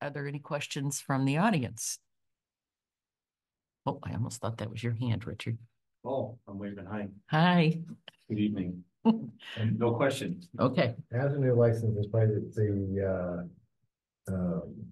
Are there any questions from the audience? Oh, I almost thought that was your hand, Richard. Oh, I'm waving hi. Hi. Good evening. And no questions. Okay. As a new license, as part of the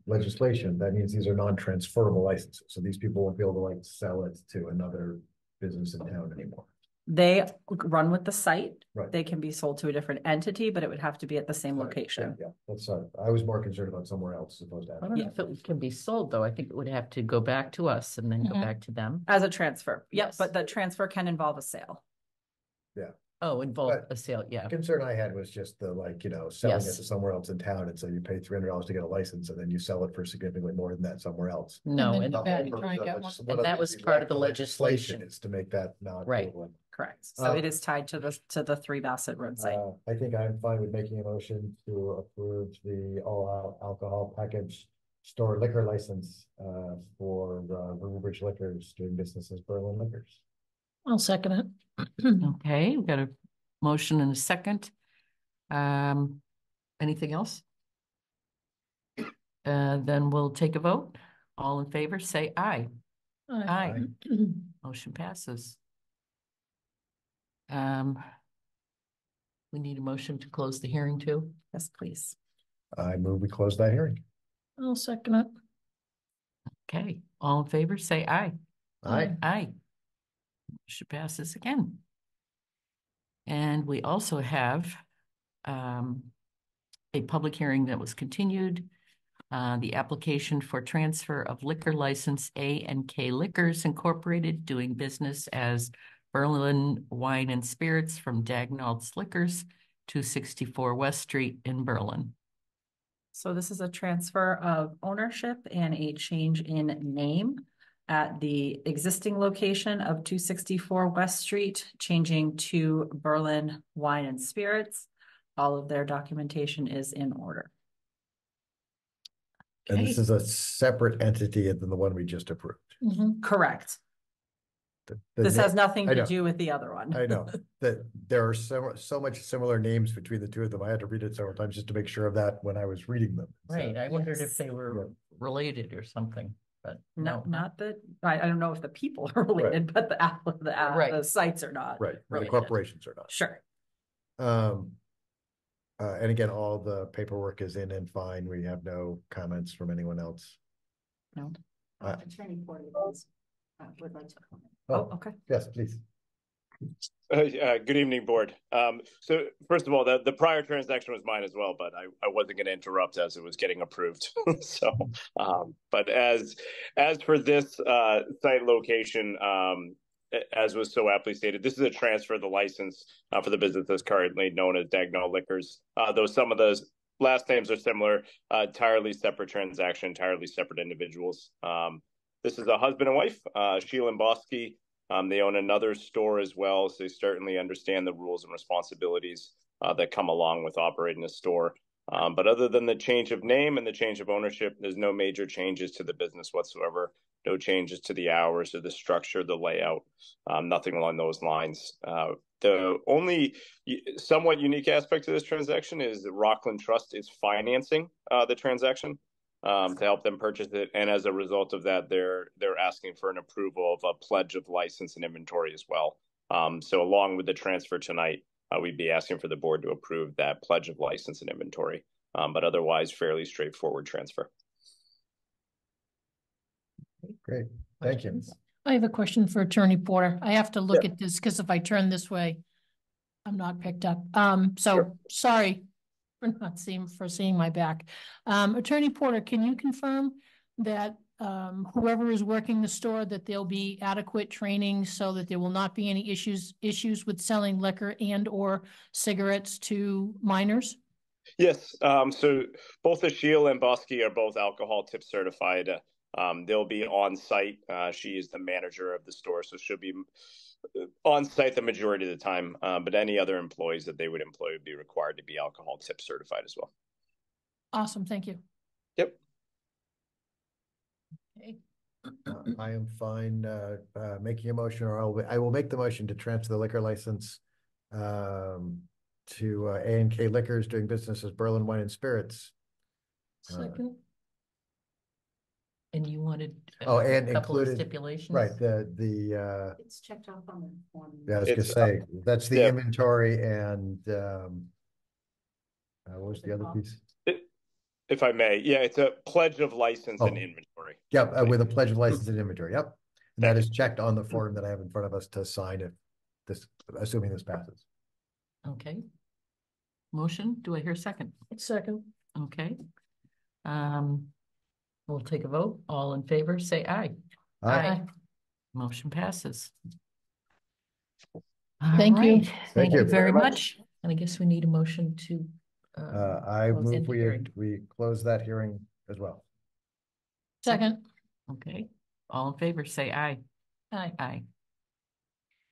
legislation, that means these are non-transferable licenses. So these people won't be able to like sell it to another business in town anymore. They run with the site. Right. They can be sold to a different entity, but it would have to be at the same location. Yeah, that's I was more concerned about somewhere else as opposed to. I don't know if it can be sold, though. I think it would have to go back to us and then go back to them. As a transfer. Yep, Yes. but the transfer can involve a sale. Yeah. Oh, involve a sale, yeah. The concern I had was just the selling it Yes. to somewhere else in town, and so you pay $300 to get a license, and then you sell it for significantly more than that somewhere else. No, And then and go back and try and get one. One of that the was things part like of the legislation. is to make that not Right. equivalent. Correct. So it is tied to the Three Bassett Road site. I think I'm fine with making a motion to approve the all alcohol package store liquor license for Riverbridge Liquors doing business as Berlin Liquors. I'll second it. Okay, we've got a motion and a second. Anything else? Then we'll take a vote. All in favor, say aye. Aye. Motion passes. We need a motion to close the hearing too. Yes, please. I move we close that hearing. I'll second it. Okay, all in favor, say aye. Aye. Aye. Motion passes again. And we also have a public hearing that was continued. The application for transfer of liquor license A&K Liquors Incorporated, doing business as Berlin Wine and Spirits from Dagnalds Liquors, 264 West Street in Berlin. So this is a transfer of ownership and a change in name at the existing location of 264 West Street, changing to Berlin Wine and Spirits. All of their documentation is in order. And this is a separate entity than the one we just approved. Correct. This has nothing to do with the other one. I know that there are so much similar names between the two of them. I had to read it several times just to make sure of that when I was reading them. Right. I wondered if they were related or something, but no, not that. I don't know if the people are related, but the sites are not. Right. The related. corporations are not. Sure. And again, all the paperwork is in and fine. We have no comments from anyone else. No. Attorney Porter would like to comment. Oh, okay. Yes, please. Good evening, board. So first of all, the prior transaction was mine as well, but I wasn't going to interrupt as it was getting approved. So, but as for this site location, as was so aptly stated, this is a transfer of the license for the business that's currently known as Dagnall Liquors. Though some of those last names are similar, entirely separate transaction, entirely separate individuals. This is a husband and wife, Sheila and Bosky. They own another store as well, so they certainly understand the rules and responsibilities that come along with operating a store. But other than the change of name and the change of ownership, there's no major changes to the business whatsoever. No changes to the hours or the structure, the layout, nothing along those lines. The only somewhat unique aspect of this transaction is that Rockland Trust is financing the transaction to help them purchase it. And as a result of that, they're asking for an approval of a pledge of license and inventory as well. So along with the transfer tonight, we'd be asking for the board to approve that pledge of license and inventory, but otherwise fairly straightforward transfer. Great. Thank you. I have a question for Attorney Porter. I have to look at this because if I turn this way, I'm not picked up. Sorry for seeing my back. Attorney Porter, can you confirm that whoever is working the store, that there'll be adequate training so that there will not be any issues with selling liquor and or cigarettes to minors? Yes. So both Sheila and Bosky are both alcohol tip certified. They'll be on site. She is the manager of the store, so she'll be on site the majority of the time. But any other employees that they would employ would be required to be alcohol tip certified as well. Awesome. Thank you. Yep. Okay. I am fine making a motion, or I will make the motion to transfer the liquor license to A&K Liquors doing business as Berlin Wine and Spirits Second. And you wanted Oh, a and couple of included- stipulations? Right, the, It's checked off on the form. yeah, I was gonna It's, say, that's the yeah. inventory and, what was the other piece? If I may, yeah, it's a pledge of license and Oh. inventory. Yep, with a pledge of license and inventory, yep. And that Thank is checked on the form that I have in front of us to sign if this, assuming this passes. Okay. Motion, do I hear a second? Second. Okay. We'll take a vote. All in favor, say aye. Aye. Motion passes. Thank you. All right. Thank you you. very much. And I guess we need a motion to. I close move end the hearing. we close that hearing as well. Second. Okay, all in favor, say aye. Aye. Aye.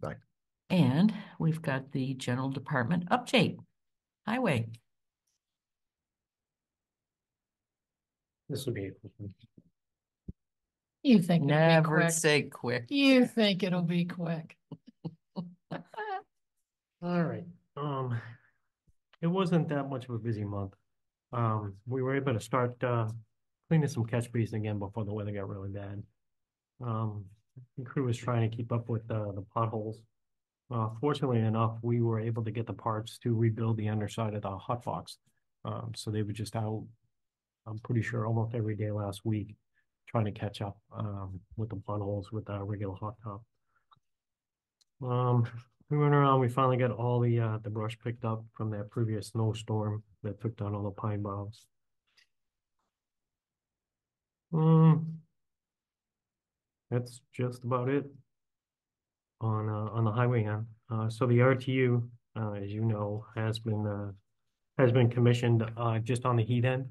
Aye. And we've got the general department update. Highway. This will be. You think it'll be Never quick. say quick. You think it'll be quick. All right, it wasn't that much of a busy month. We were able to start, cleaning some catch basins again before the weather got really bad. The crew was trying to keep up with, the potholes. Fortunately enough, we were able to get the parts to rebuild the underside of the hot box. So they were just out, I'm pretty sure almost every day last week, trying to catch up, with the potholes with the regular hot top. We went around, we finally got all the brush picked up from that previous snowstorm that took down all the pine boughs. That's just about it on the highway end. So the RTU, as you know, has been commissioned, just on the heat end.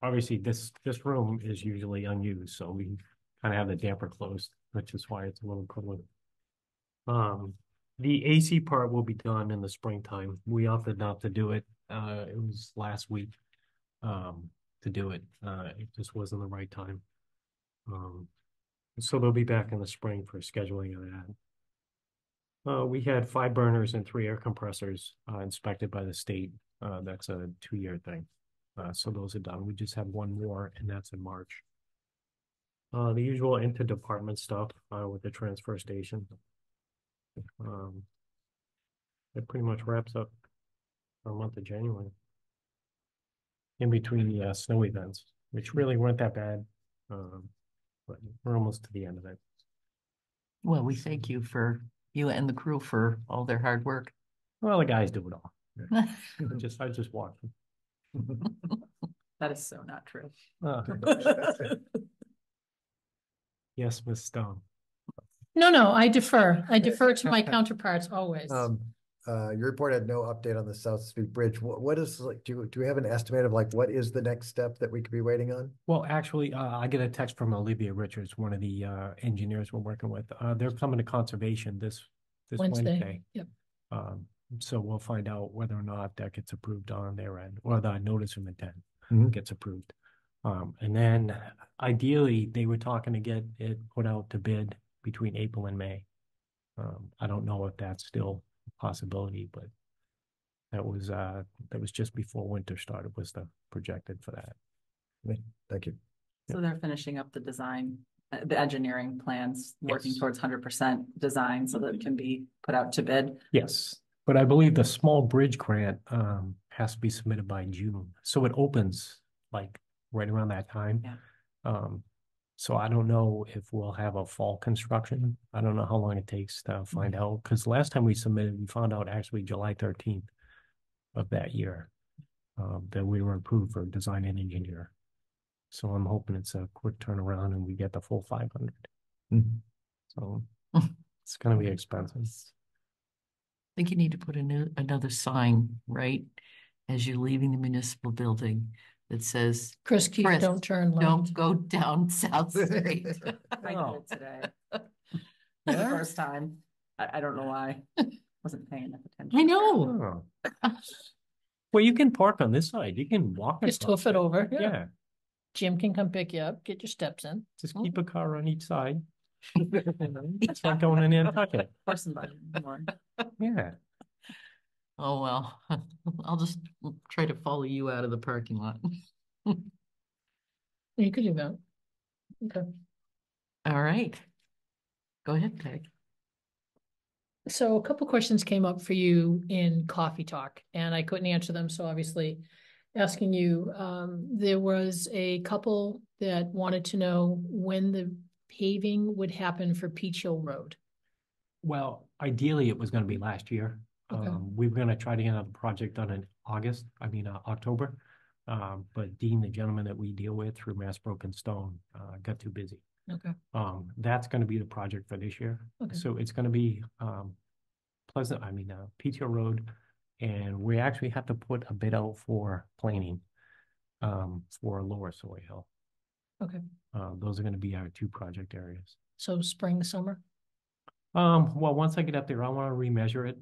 Obviously this room is usually unused, so we kind of have the damper closed, which is why it's a little cooler. The AC part will be done in the springtime. We opted not to do it. It was last week, to do it. It just wasn't the right time. So they'll be back in the spring for scheduling of that. We had 5 burners and 3 air compressors, inspected by the state. That's a 2-year thing. So those are done. We just have 1 more, and that's in March. The usual interdepartment stuff, with the transfer station. That pretty much wraps up our month of January. In between the snow events, which really weren't that bad, but we're almost to the end of it. Well, we thank you and the crew for all their hard work. Well, the guys do it all. I just watch them. That is so not true. Yes, Miss Stone. No, I defer. I defer to my counterparts always. Your report had no update on the South Street Bridge. What is, like, do we have an estimate of, like, what is the next step that we could be waiting on? Well, actually, I get a text from Olivia Richards, one of the engineers we're working with. They're coming to conservation this Wednesday. Yep. So we'll find out whether or not that gets approved on their end, or the notice of intent gets approved. And then ideally, they were talking to get it put out to bid between April and May. I don't know if that's still a possibility, but that was just before winter started, was the projected for that. Thank you. So they're finishing up the design, the engineering plans, working Yes. towards 100% design so that it can be put out to bid. Yes, but I believe the small bridge grant has to be submitted by June, so it opens like right around that time. Yeah. So I don't know if we'll have a fall construction. I don't know how long it takes to find out, because last time we submitted, we found out actually July 13th of that year that we were approved for design and engineer. So I'm hoping it's a quick turnaround and we get the full 500. So it's going to be expensive. I think you need to put another sign, right, as you're leaving the municipal building that says, Chris Keith, Chris, don't turn left. don't go down South Street. I Oh. did it today. The first time. I don't know why. Wasn't paying enough attention. I know. Oh. Well, you can park on this side. You can walk. Just across hoof it over. Yeah, Jim can come pick you up, get your steps in. just keep a car on each side. It's not going in there and touch it. Horse and buggy more. Yeah. Oh, well, I'll just try to follow you out of the parking lot. You could do that. Okay. All right. Go ahead, Peg. So a couple questions came up for you in coffee talk and I couldn't answer them. So obviously asking you, there was a couple that wanted to know when the paving would happen for Peach Hill Road. Well, ideally, it was gonna be last year. Okay. We were gonna try to get another project done in October. But Dean, the gentleman that we deal with through Mass Broken Stone, got too busy. Okay. That's gonna be the project for this year. Okay. So it's gonna be, PTO Road. And we actually have to put a bid out for planing, for Lower Soy Hill. Okay. Those are gonna be our two project areas. So spring, summer? Well, once I get up there, I wanna remeasure it,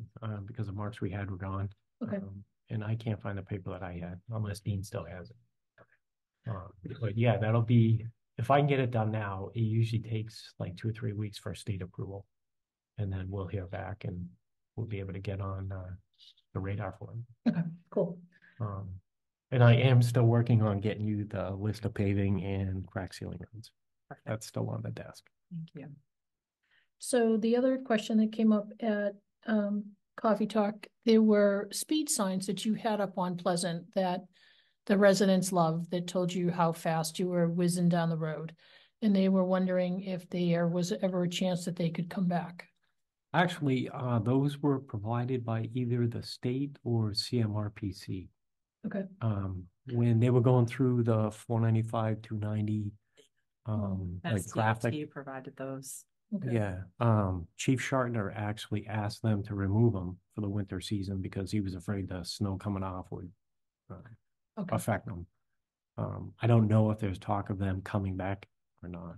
because the marks we had were gone. Okay. And I can't find the paper that I had unless Dean still has it. But yeah, that'll be, if I can get it done now, it usually takes like 2 or 3 weeks for state approval. And then we'll hear back and we'll be able to get on, the radar for it. Okay, cool. And I am still working on getting you the list of paving and crack sealing roads. That's still on the desk. Thank you. So the other question that came up at Coffee Talk, there were speed signs that you had up on Pleasant that the residents loved, that told you how fast you were whizzing down the road. And they were wondering if there was ever a chance that they could come back. Actually, those were provided by either the state or CMRPC. Okay. When they were going through the 495, 290, like traffic. SCT provided those. Okay. Yeah, Chief Shartner actually asked them to remove them for the winter season because he was afraid the snow coming off would Okay. affect them. I don't know if there's talk of them coming back or not.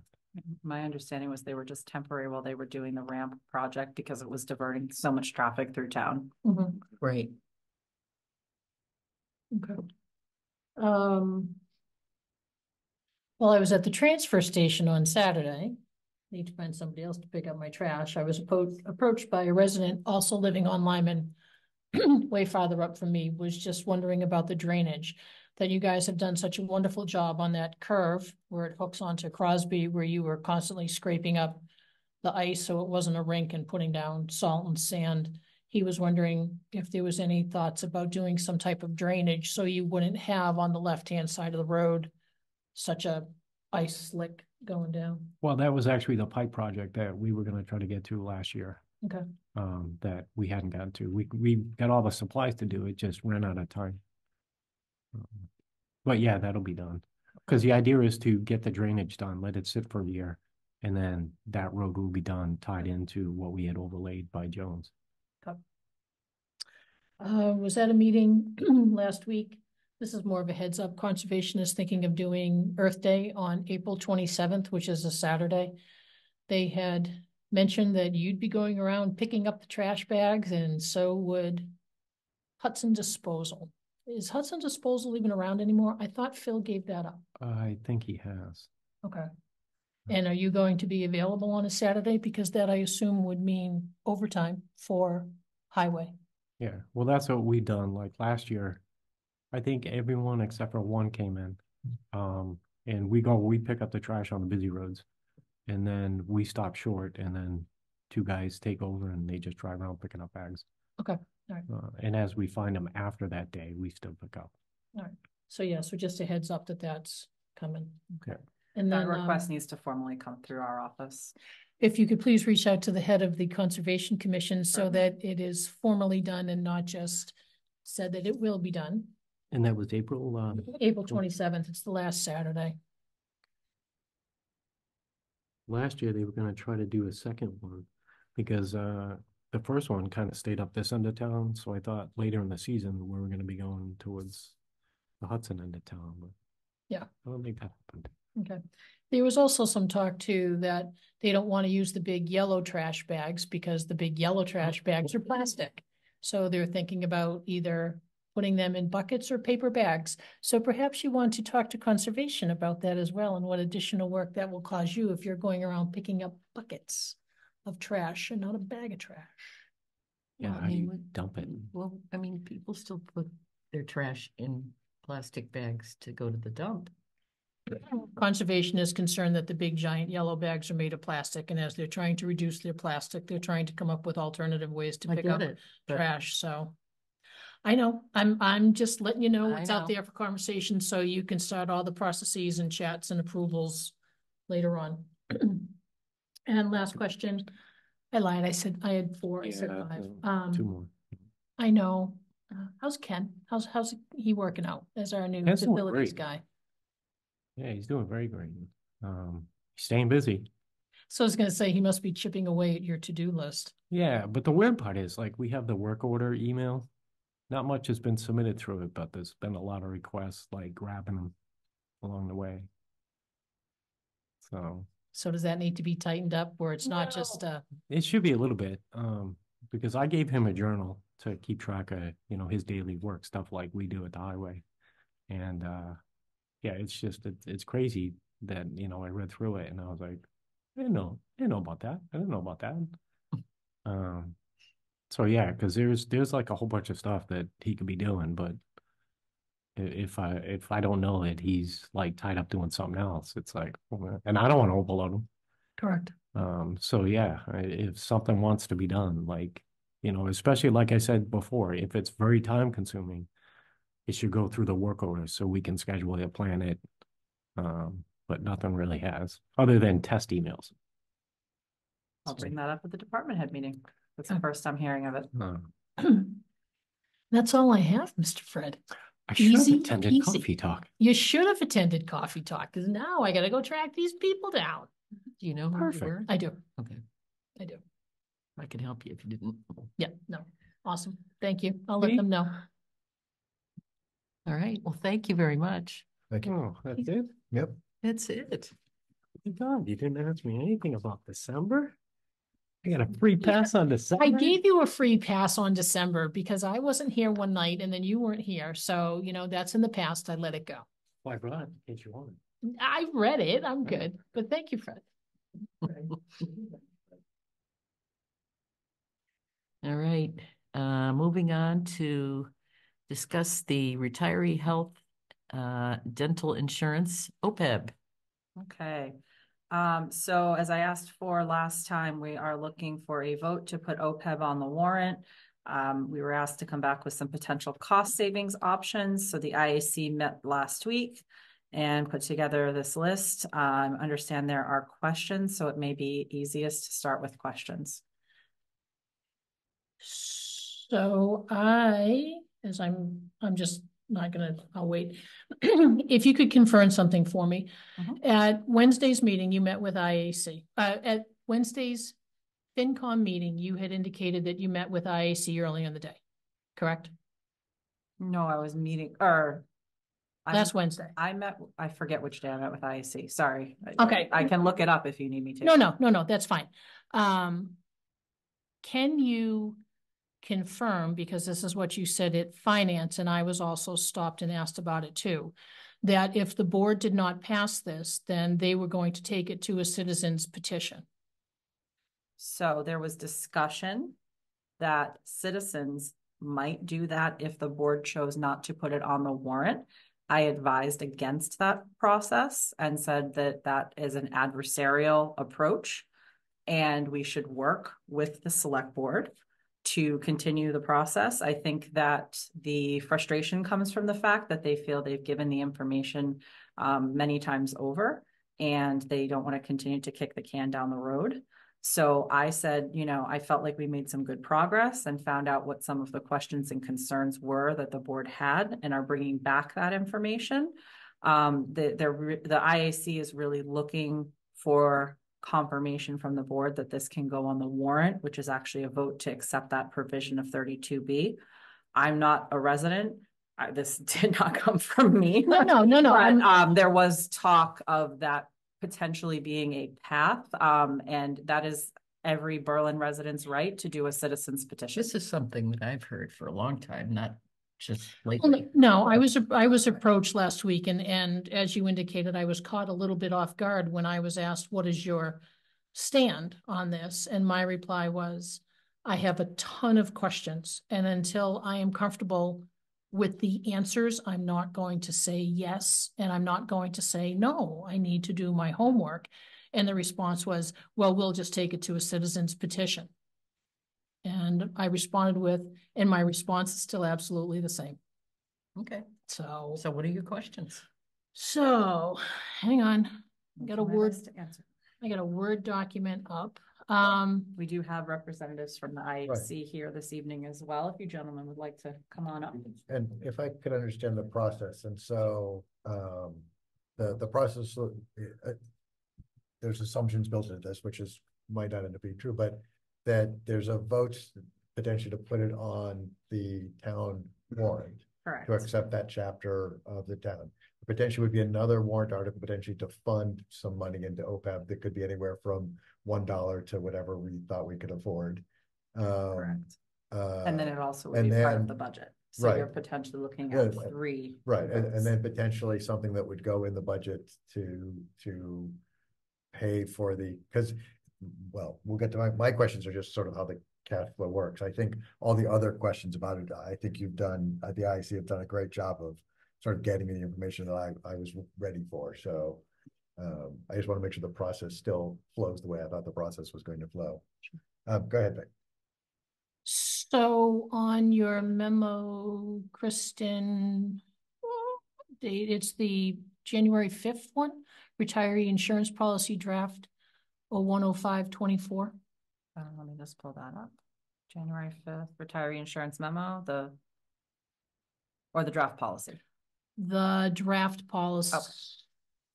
My understanding was they were just temporary while they were doing the ramp project because it was diverting so much traffic through town. Mhm. Right. Okay. Well, I was at the transfer station on Saturday. Need to find somebody else to pick up my trash. I was approached by a resident also living on Lyman, way farther up from me, was just wondering about the drainage. That you guys have done such a wonderful job on that curve where it hooks onto Crosby, where you were constantly scraping up the ice so it wasn't a rink and putting down salt and sand. He was wondering if there was any thoughts about doing some type of drainage so you wouldn't have on the left-hand side of the road such a ice slick going down. Well, that was actually the pipe project that we were gonna try to get to last year. Okay. That we hadn't gotten to. We got all the supplies to do it, just ran out of time. But yeah, that'll be done. Because the idea is to get the drainage done, let it sit for a year, and then that road will be done, tied into what we had overlaid by Jones. Was at a meeting last week. This is more of a heads up. Conservation is thinking of doing Earth Day on April 27th, which is a Saturday. They had mentioned that you'd be going around picking up the trash bags, and so would Hudson Disposal. Is Hudson Disposal even around anymore? I thought Phil gave that up. I think he has. Okay. And are you going to be available on a Saturday? Because that I assume would mean overtime for highway. Yeah, well, that's what we done. Like last year, I think everyone except for one came in. And we pick up the trash on the busy roads. And then we stop short and then 2 guys take over and they just drive around picking up bags. Okay. All right. And as we find them after that day, we still pick up. All right. So yeah, so just a heads up that that's coming. Okay. And That then request needs to formally come through our office. if you could please reach out to the head of the Conservation Commission so that it is formally done and not just said that it will be done. And that was April, April 27th, it's the last Saturday. last year they were gonna try to do a second one because the first one kind of stayed up this end of town. So I thought later in the season we were gonna be going towards the Hudson end of town, but Yeah. I don't think that happened. Okay. There was also some talk too that they don't want to use the big yellow trash bags because the big yellow trash bags are plastic. So they're thinking about either putting them in buckets or paper bags. So perhaps you want to talk to conservation about that as well and what additional work that will cause you if you're going around picking up buckets of trash and not a bag of trash. Yeah, Well, I how do mean, you what- dump it? Well, I mean, people still put their trash in plastic bags to go to the dump. Conservation is concerned that the big giant yellow bags are made of plastic, and as they're trying to reduce their plastic, they're trying to come up with alternative ways to I pick get up it, but trash, so. I know, I'm just letting you know I what's out know. there for conversation, so you can start all the processes and chats and approvals later on. And last question, I lied, I said I had 4, I said Yeah, 5. 2 more. I know, how's Ken? How's he working out as our new Ken's doing facilities great. guy? Yeah, he's doing very great. He's staying busy. So I was gonna say, he must be chipping away at your to-do list. Yeah, but the weird part is like we have the work order email. Not much has been submitted through it, but there's been a lot of requests like grabbing them along the way. So So does that need to be tightened up where it's not just, it should be a little bit, because I gave him a journal to keep track of, his daily work stuff like we do at the highway. And yeah, it's crazy that, I read through it and I was like, I didn't know about that. I didn't know about that. So yeah, because there's like a whole bunch of stuff that he could be doing, but if I don't know that he's like tied up doing something else, it's like, and I don't want to overload him. correct? So yeah, if something wants to be done, like, especially like I said before, if it's very time consuming, it should go through the work order so we can schedule it, plan it. But nothing really has, other than test emails. I'll bring that up at the department head meeting. That's the first I'm hearing of it. That's all I have, Mr. Fred. I should have Easy attended peasy. coffee talk. You should have attended Coffee Talk, because now I gotta go track these people down. Do you know who Perfect. you were? I do, Okay, I do. I can help you if you didn't. Yeah, no, awesome. Thank you. I'll let Me? them know. All right, well, thank you very much. Thank you. Oh, that's it? Yep. That's it. My God, you didn't ask me anything about December? I got a free pass on December? I gave you a free pass on December because I wasn't here one night and then you weren't here. So, that's in the past. I let it go. Why brought in case you want it. I read it. I'm good. But thank you, Fred. All right, moving on to discuss the retiree health dental insurance, OPEB. Okay. So as I asked for last time, we are looking for a vote to put OPEB on the warrant. We were asked to come back with some potential cost savings options. So the IAC met last week and put together this list. Understand there are questions, so it may be easiest to start with questions. So I'm just not gonna, I'll wait. If you could confirm something for me. At Wednesday's meeting, you met with IAC. At Wednesday's FinCom meeting, you had indicated that you met with IAC early in the day, correct? No, I was meeting, or Last Wednesday. I forget which day I met with IAC. Sorry. Okay. I can look it up if you need me to. No, that's fine. Can you confirm, because this is what you said at finance, and I was also stopped and asked about it too, that if the board did not pass this, then they were going to take it to a citizen's petition? So there was discussion that citizens might do that if the board chose not to put it on the warrant. I advised against that process and said that that is an adversarial approach and we should work with the select board to continue the process. I think that the frustration comes from the fact that they feel they've given the information many times over and they don't want to continue to kick the can down the road. So I said, I felt like we made some good progress and found out what some of the questions and concerns were that the board had and are bringing back that information. The IAC is really looking for confirmation from the board that this can go on the warrant, which is actually a vote to accept that provision of 32B. I'm not a resident. This did not come from me. No. But, there was talk of that potentially being a path, and that is every Berlin resident's right to do a citizen's petition. This is something that I've heard for a long time, not just Well, lately. no, I was approached last week and as you indicated, I was caught a little bit off guard when I was asked, what is your stand on this? And my reply was, I have a ton of questions, and until I am comfortable with the answers, I'm not going to say yes, and I'm not going to say no. I need to do my homework. And the response was, well, we'll just take it to a citizen's petition. And I responded with, and my response is still absolutely the same. Okay, So, so what are your questions? hang on. I got a My Word, best to answer. I got a Word document up. We do have representatives from the IHC here this evening as well, if you gentlemen would like to come on up. And if I could understand the process, and so, the process, there's assumptions built into this, which might not end up being true, but that there's a vote potentially to put it on the town warrant Correct. to accept that chapter of the town. Potentially would be another warrant article potentially to fund some money into OPEB that could be anywhere from $1 to whatever we thought we could afford. Correct. And then it also would and be part of then- the budget. So right. you're potentially looking Yeah, at three. Right, and votes. then potentially something that would go in the budget to pay for because, well, we'll get to my questions are just sort of how the cash flow works. I think all the other questions about it, I think you've done, the IEC have done a great job of sort of getting me the information that I was ready for. So I just want to make sure the process still flows the way I thought the process was going to flow. Go ahead, Vic. So on your memo, Kristen, date, it's the January 5th one, retiree insurance policy draft 010524. Let me just pull that up. January 5th, retiree insurance memo, or the draft policy. The draft policy. Oh,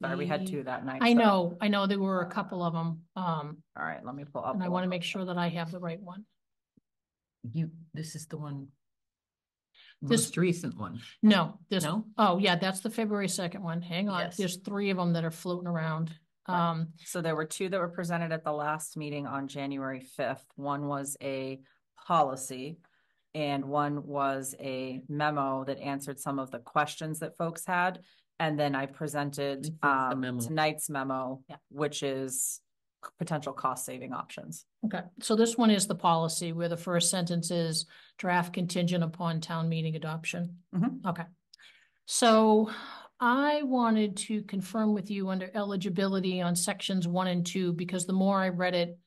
sorry, we had two that night. I so- know there were a couple of them. All right, let me pull up. And I the want to one. make sure that I have the right one. This is the one. This- Most recent one. No, No? oh yeah, that's the February 2nd one. Hang on. Yes. There's 3 of them that are floating around. So there were two that were presented at the last meeting on January 5th. One was a policy and one was a memo that answered some of the questions that folks had. And then I presented What's the memo? tonight's memo, which is potential cost saving options. Okay, so this one is the policy where the first sentence is draft contingent upon town meeting adoption. Mhm. Okay. So I wanted to confirm with you under eligibility on sections 1 and 2, because the more I read it,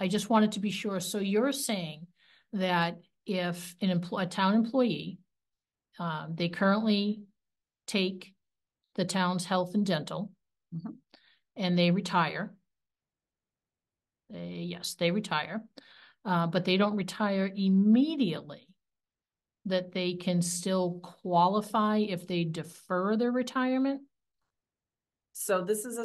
I just wanted to be sure. So you're saying that if a town employee, they currently take the town's health and dental, Mhm. and they retire. Yes, they retire, but they don't retire immediately, that they can still qualify if they defer their retirement? So this is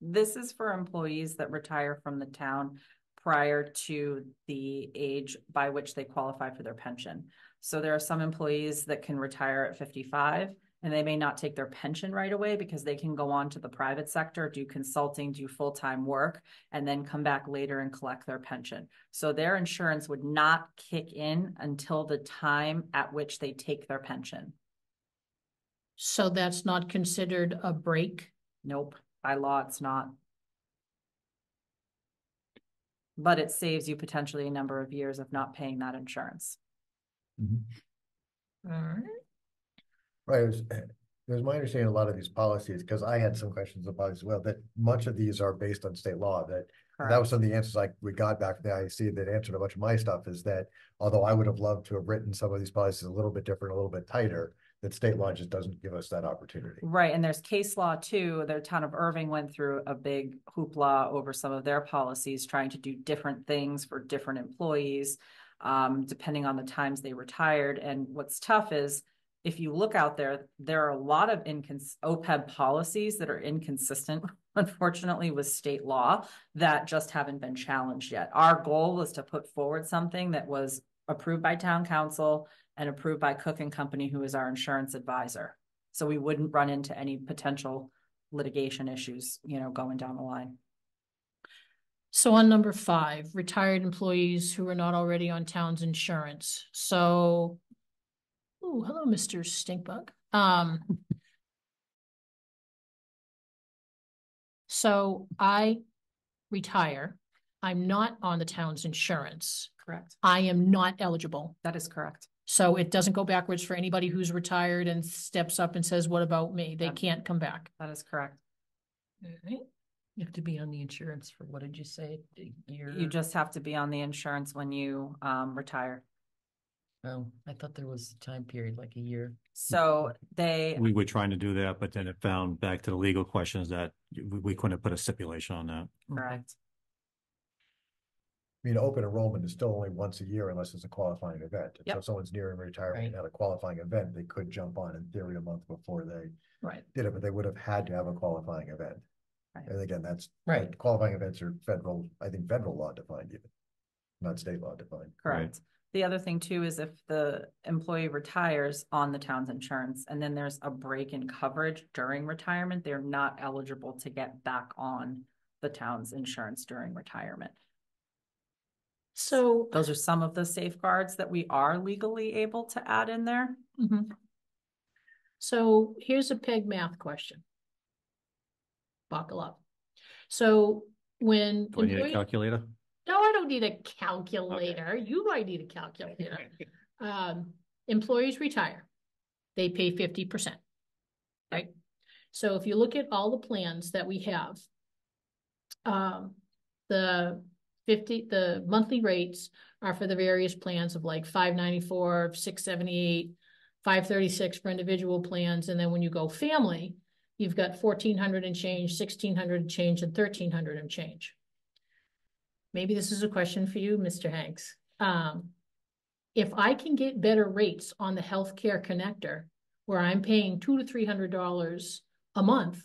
this is for employees that retire from the town prior to the age by which they qualify for their pension. So there are some employees that can retire at 55 and they may not take their pension right away because they can go on to the private sector, do consulting, do full-time work, and then come back later and collect their pension. So their insurance would not kick in until the time at which they take their pension. So that's not considered a break? Nope, by law, it's not. But it saves you potentially a number of years of not paying that insurance. All right. Right, it was my understanding a lot of these policies, because I had some questions about as well, that much of these are based on state law, that was some of the answers we got back from the IEC that answered a bunch of my stuff, is that although I would have loved to have written some of these policies a little bit different, a little bit tighter, that state law just doesn't give us that opportunity. Right, and there's case law too. The town of Irving went through a big hoopla over some of their policies, trying to do different things for different employees, depending on the times they retired. And what's tough is, if you look out there, there are a lot of OPEB policies that are inconsistent, unfortunately, with state law that just haven't been challenged yet. Our goal was to put forward something that was approved by town council and approved by Cook and Company, who is our insurance advisor. So we wouldn't run into any potential litigation issues, going down the line. So on number 5, retired employees who are not already on town's insurance. So, oh, hello, Mr. Stinkbug. So I retire. I'm not on the town's insurance, Correct. I am not eligible. That is correct. So it doesn't go backwards for anybody who's retired and steps up and says, what about me? They That- can't come back. That is correct. Alright. You have to be on the insurance for, what did you say? A year? You just have to be on the insurance when you retire. Oh, I thought there was a time period, like a year. So they, We were trying to do that, but then it found back to the legal questions that we couldn't put a stipulation on that. correct. I mean, open enrollment is still only once a year unless it's a qualifying event. So Yep. if someone's nearing retirement and Right. had a qualifying event, they could jump on in theory a month before they Right. did it, but they would have had to have a qualifying event. Right. And again, that's Right. qualifying events are federal, I think federal law defined even, not state law defined. Correct. The other thing too is if the employee retires on the town's insurance and then there's a break in coverage during retirement, they're not eligible to get back on the town's insurance during retirement. So, Those are some of the safeguards that we are legally able to add in there. mhm. So here's a PEG math question. Buckle up. So when. Do I need a employee- calculator? No, I don't need a calculator. You might need a calculator. Employees retire. They pay 50%. Right? So if you look at all the plans that we have, the monthly rates are for the various plans of like $594, $678, $536 for individual plans. And then when you go family, you've got $1,400 and change, $1,600 and change, and $1,300 and change. Maybe this is a question for you, Mr. Hanks. If I can get better rates on the healthcare connector, where I'm paying $200 to $300 a month,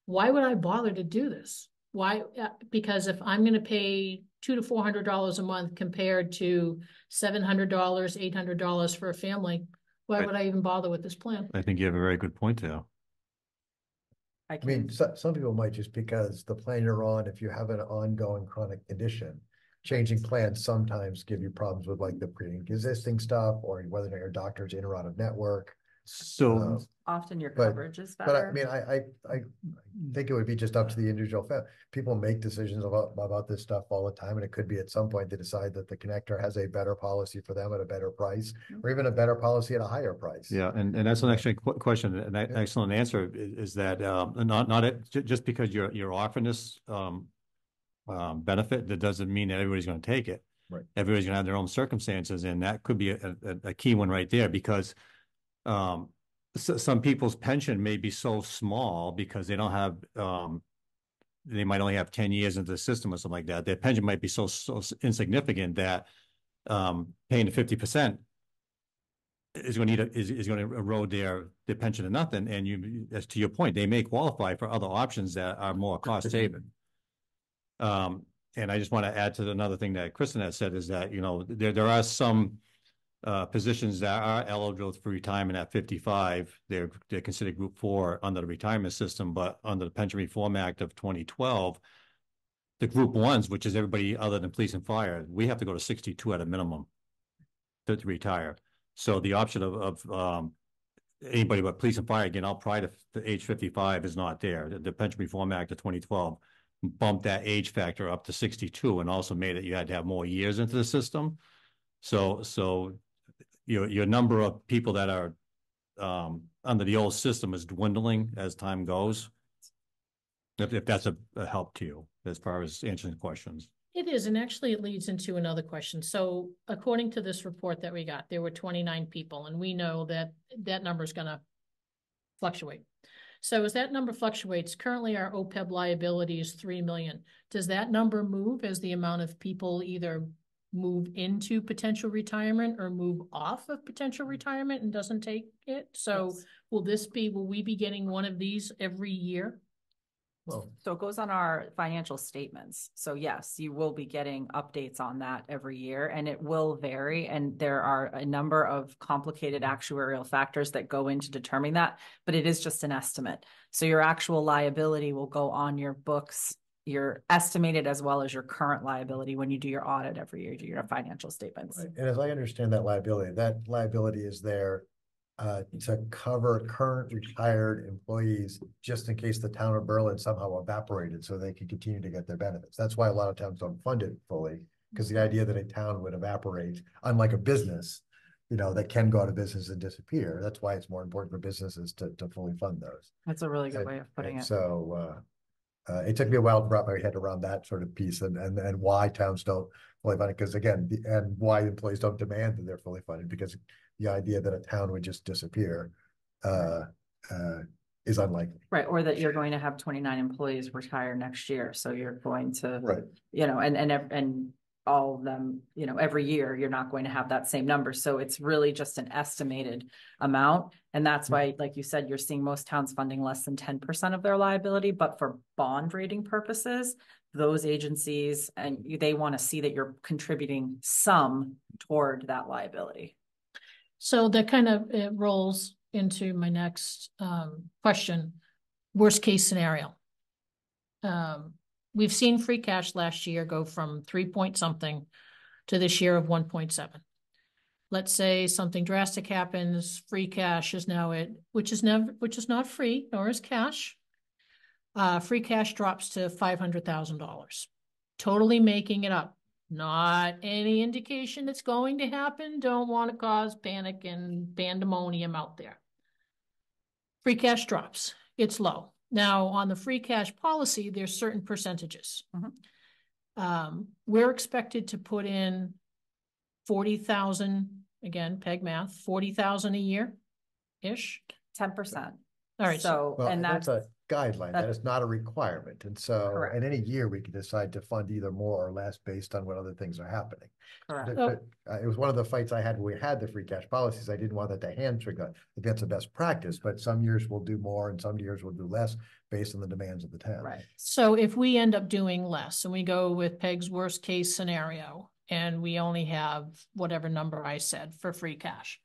why would I bother to do this? Why? Because if I'm going to pay $200 to $400 a month compared to $700, $800 for a family, why Right. would I even bother with this plan? I think you have a very good point there. I I mean, can, some people might just because the plan you're on, if you have an ongoing chronic condition, changing plans sometimes give you problems with like the pre-existing stuff or whether or not your doctor's in or out of network. So, often your but- coverage is But I better. mean, I think it would be just up to the individual people make decisions about this stuff all the time. And it could be at some point they decide that the connector has a better policy for them at a better price, or even a better policy at a higher price. yeah, and that's an excellent question, an excellent answer is that, just because you're offering this, benefit, that doesn't mean that everybody's gonna take it. Right. Everybody's gonna have their own circumstances, and that could be a key one right there, because some people's pension may be so small because they don't have, they might only have 10 years into the system or something like that. Their pension might be so insignificant that paying the 50% is going to erode their pension to nothing. And you, as to your point, they may qualify for other options that are more cost saving. And I just want to add to another thing that Kristen has said is that, there are some positions that are eligible for retirement at 55. They're considered Group 4 under the retirement system, but under the Pension Reform Act of 2012, the Group 1s, which is everybody other than police and fire, we have to go to 62 at a minimum to retire. So the option of anybody but police and fire, again, all prior to age 55 is not there. The Pension Reform Act of 2012 bumped that age factor up to 62 and also made it you had to have more years into the system. So your number of people that are under the old system is dwindling as time goes. If that's a help to you as far as answering questions. It is, and actually it leads into another question. So according to this report that we got, there were 29 people, and we know that that number is going to fluctuate. So as that number fluctuates, currently our OPEB liability is 3 million. Does that number move as the amount of people either move into potential retirement or move off of potential retirement and doesn't take it? So Yes. will we be getting one of these every year? Well, So it goes on our financial statements. So yes, you will be getting updates on that every year and it will vary. And there are a number of complicated actuarial factors that go into determining that, but it is just an estimate. So your actual liability will go on your books, your estimated as well as your current liability when you do your audit every year, do your financial statements. right. And as I understand that liability is there to cover current retired employees, just in case the town of Berlin somehow evaporated, so they could continue to get their benefits. That's why a lot of towns don't fund it fully, because the idea that a town would evaporate, unlike a business, that can go out of business and disappear. That's why it's more important for businesses to fully fund those. That's a really good way of putting And it. so, it took me a while to wrap my head around that sort of piece, and why towns don't fully fund it, because again, and why employees don't demand that they're fully funded, because the idea that a town would just disappear is unlikely. Right, or that you're going to have 29 employees retire next year, so you're going to, Right. and all of them, every year, you're not going to have that same number. So it's really just an estimated amount. And that's why, like you said, you're seeing most towns funding less than 10% of their liability, but for bond rating purposes, those agencies, and they want to see that you're contributing some toward that liability. So that kind of it rolls into my next question. Worst case scenario. We've seen free cash last year go from 3 point something to this year of 1.7. Let's say something drastic happens, free cash is now which is not free, nor is cash. Free cash drops to $500,000, totally making it up. Not any indication it's going to happen. Don't want to cause panic and pandemonium out there. Free cash drops. It's low. Now, on the free cash policy, there's certain percentages. We're expected to put in 40,000, again, PEG math, 40,000 a year-ish. 10%. All right. So, Well, and that's a guideline. That that's is not a requirement. And so correct. in any year, we can decide to fund either more or less based on what other things are happening. Correct. It was one of the fights I had when we had the free cash policies. I didn't want that to hamstring that. That's a best practice, but some years we'll do more and some years we'll do less based on the demands of the town. Right. So if we end up doing less and we go with PEG's worst case scenario and we only have whatever number I said for free cash,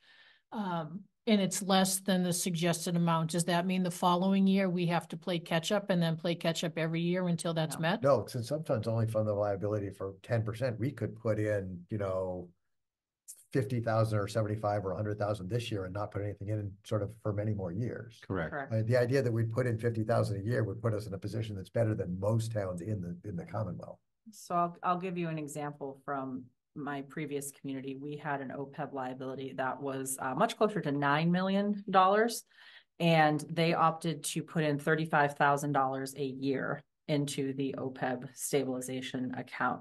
and it's less than the suggested amount, does that mean the following year we have to play catch up and then play catch up every year until that's met? No, since sometimes only fund the liability for 10%, we could put in, 50,000 or 75 or 100,000 this year and not put anything in sort of for many more years. Correct. Correct. The idea that we'd put in 50,000 a year would put us in a position that's better than most towns in the Commonwealth. So I'll give you an example from my previous community. We had an OPEB liability that was much closer to $9 million, and they opted to put in $35,000 a year into the OPEB stabilization account.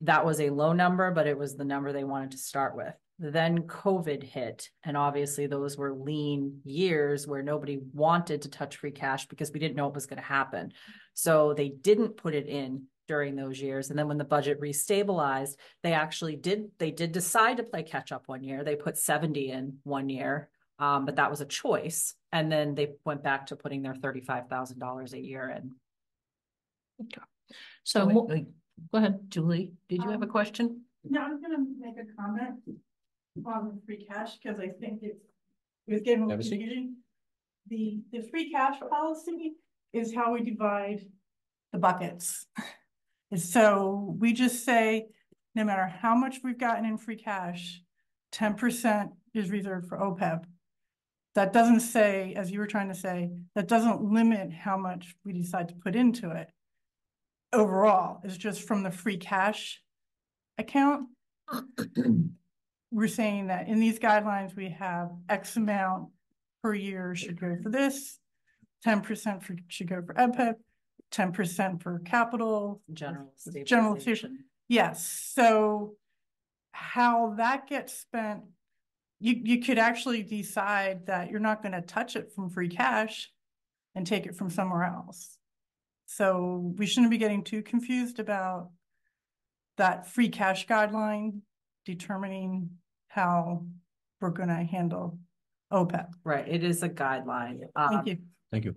That was a low number, but it was the number they wanted to start with. Then COVID hit, and obviously those were lean years where nobody wanted to touch free cash because we didn't know what was going to happen. So they didn't put it in during those years. And then when the budget restabilized, they did decide to play catch up one year. They put 70 in one year, but that was a choice. And then they went back to putting their $35,000 a year in. Okay. So Wait, go ahead. Julie, did you have a question? No, I'm gonna make a comment on the free cash, because I think it was getting a little confusing. The free cash policy is how we divide the buckets. And so we just say, no matter how much we've gotten in free cash, 10% is reserved for OPEB. That doesn't say, as you were trying to say, that doesn't limit how much we decide to put into it. Overall, it's just from the free cash account. We're saying that in these guidelines, we have X amount per year should go for this, 10% should go for EPIP, 10% for capital, General stabilization. Yes. So how that gets spent, you could actually decide that you're not going to touch it from free cash and take it from somewhere else. So we shouldn't be getting too confused about that free cash guideline determining how we're going to handle OPEB. Right. It is a guideline. Thank you. Thank you.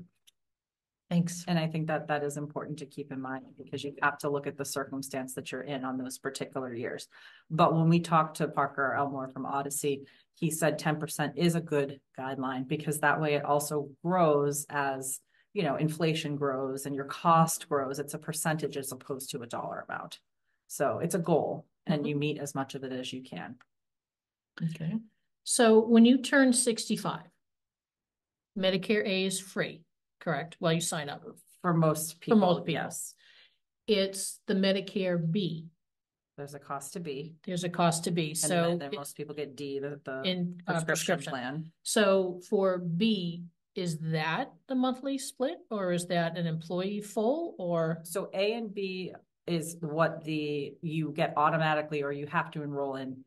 Thanks. And I think that is important to keep in mind, because you have to look at the circumstance that you're in on those particular years. But when we talked to Parker Elmore from Odyssey, he said 10% is a good guideline, because that way it also grows as, inflation grows and your cost grows. It's a percentage as opposed to a dollar amount. So it's a goal, and you meet as much of it as you can. Okay. So when you turn 65, Medicare A is free, correct? Well, you sign up. For most people, most people. yes. It's the Medicare B. There's a cost to B. There's a cost to B, And so then most people get D, the in prescription plan. So for B, is that the monthly split or is that an employee full or? So A and B is what you get automatically, or you have to enroll in,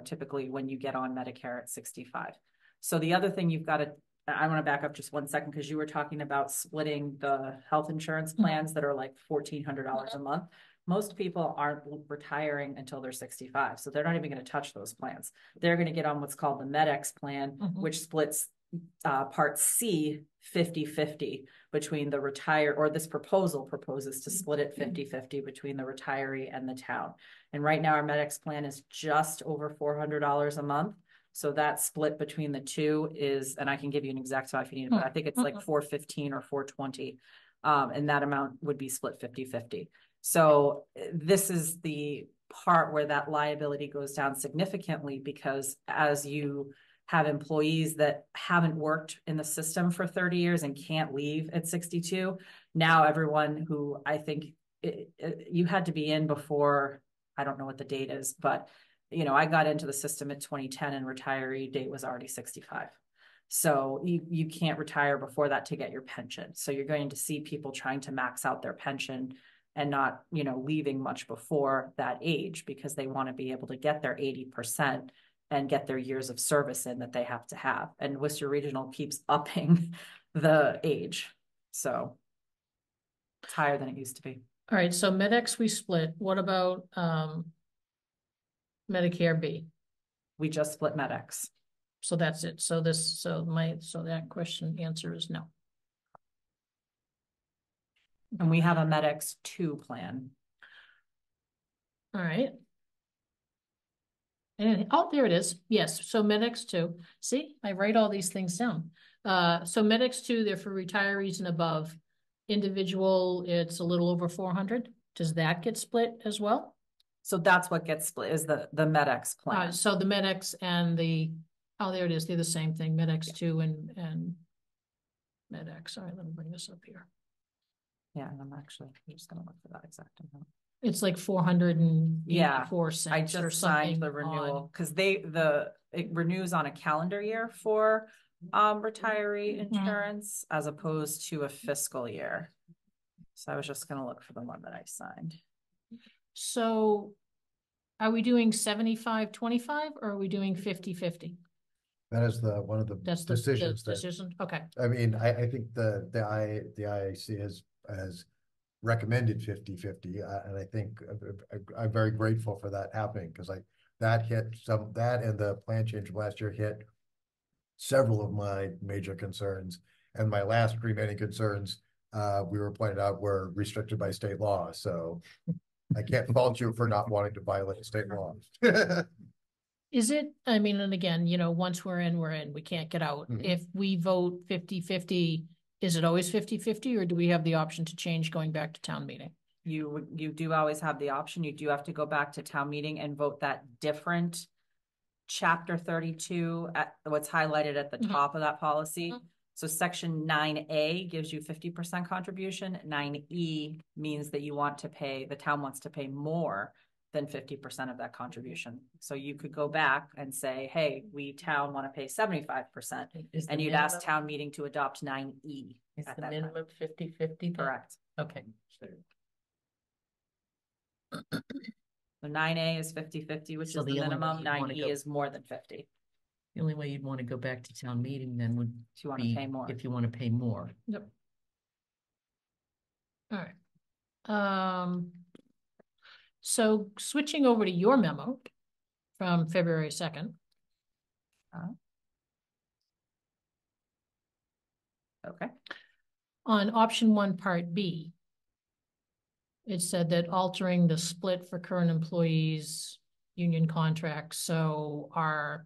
typically when you get on Medicare at 65. So the other thing you've got to, I want to back up just 1 second, because you were talking about splitting the health insurance plans that are like $1,400 a month. Most people aren't retiring until they're 65. So they're not even going to touch those plans. They're going to get on what's called the MedX plan, which splits Part C 50-50 between the or this proposal proposes to split it 50-50 between the retiree and the town. And right now our MedX plan is just over $400 a month. So that split between the two is, and I can give you an exact amount if you need it, but I think it's like $415 or $420. And that amount would be split 50-50. So this is the part where that liability goes down significantly, because as you have employees that haven't worked in the system for 30 years and can't leave at 62, now everyone who I think you had to be in before, I don't know what the date is, but I got into the system at 2010 and retiree date was already 65. So you can't retire before that to get your pension. So you're going to see people trying to max out their pension and not, leaving much before that age, because they want to be able to get their 80% and get their years of service in that they have to have. And Worcester Regional keeps upping the age. So it's higher than it used to be. All right, so MedX we split. What about Medicare B? We just split MedX. So that's it. So that question answer is no. And we have a MedX 2 plan. All right. And there it is. Yes. So MedX 2. See, I write all these things down. So MedX 2, they're for retirees and above. Individual, it's a little over 400. Does that get split as well? So that's what gets split is the MedX plan. So the MedX and there it is. They're the same thing. MedX 2 and MedX. All right, let me bring this up here. Yeah, and I'm just going to look for that exact amount. It's like 484 cents. I just signed the renewal because it renews on a calendar year for retiree insurance as opposed to a fiscal year. So I was just going to look for the one that I signed. So are we doing 75-25 or are we doing 50-50? That is one of the decisions. Decision. Okay. I mean, I think the IAC has recommended 50-50, and I think I'm very grateful for that happening, because that and the plan change from last year hit several of my major concerns, and my last remaining concerns we were pointed out were restricted by state law. So I can't fault you for not wanting to violate state law. Is it, I mean, and again, once we're in, we can't get out. If we vote 50-50, is it always 50-50 or do we have the option to change going back to town meeting? You do always have the option. You do have to go back to town meeting and vote that different chapter 32 at what's highlighted at the top of that policy. So section 9A gives you 50% contribution. 9E means that the town wants to pay more than 50% of that contribution. So you could go back and say, hey, we town want to pay 75%. And you'd ask town meeting to adopt 9E. Is the minimum 50-50? Correct. Okay. So 9A is 50-50, which is the minimum. 9E is more than 50. The only way you'd want to go back to town meeting then would if you want to pay more. If you want to pay more. Yep. All right. So switching over to your memo from February 2nd. Okay. On option 1, part B, it said that altering the split for current employees, union contracts. So are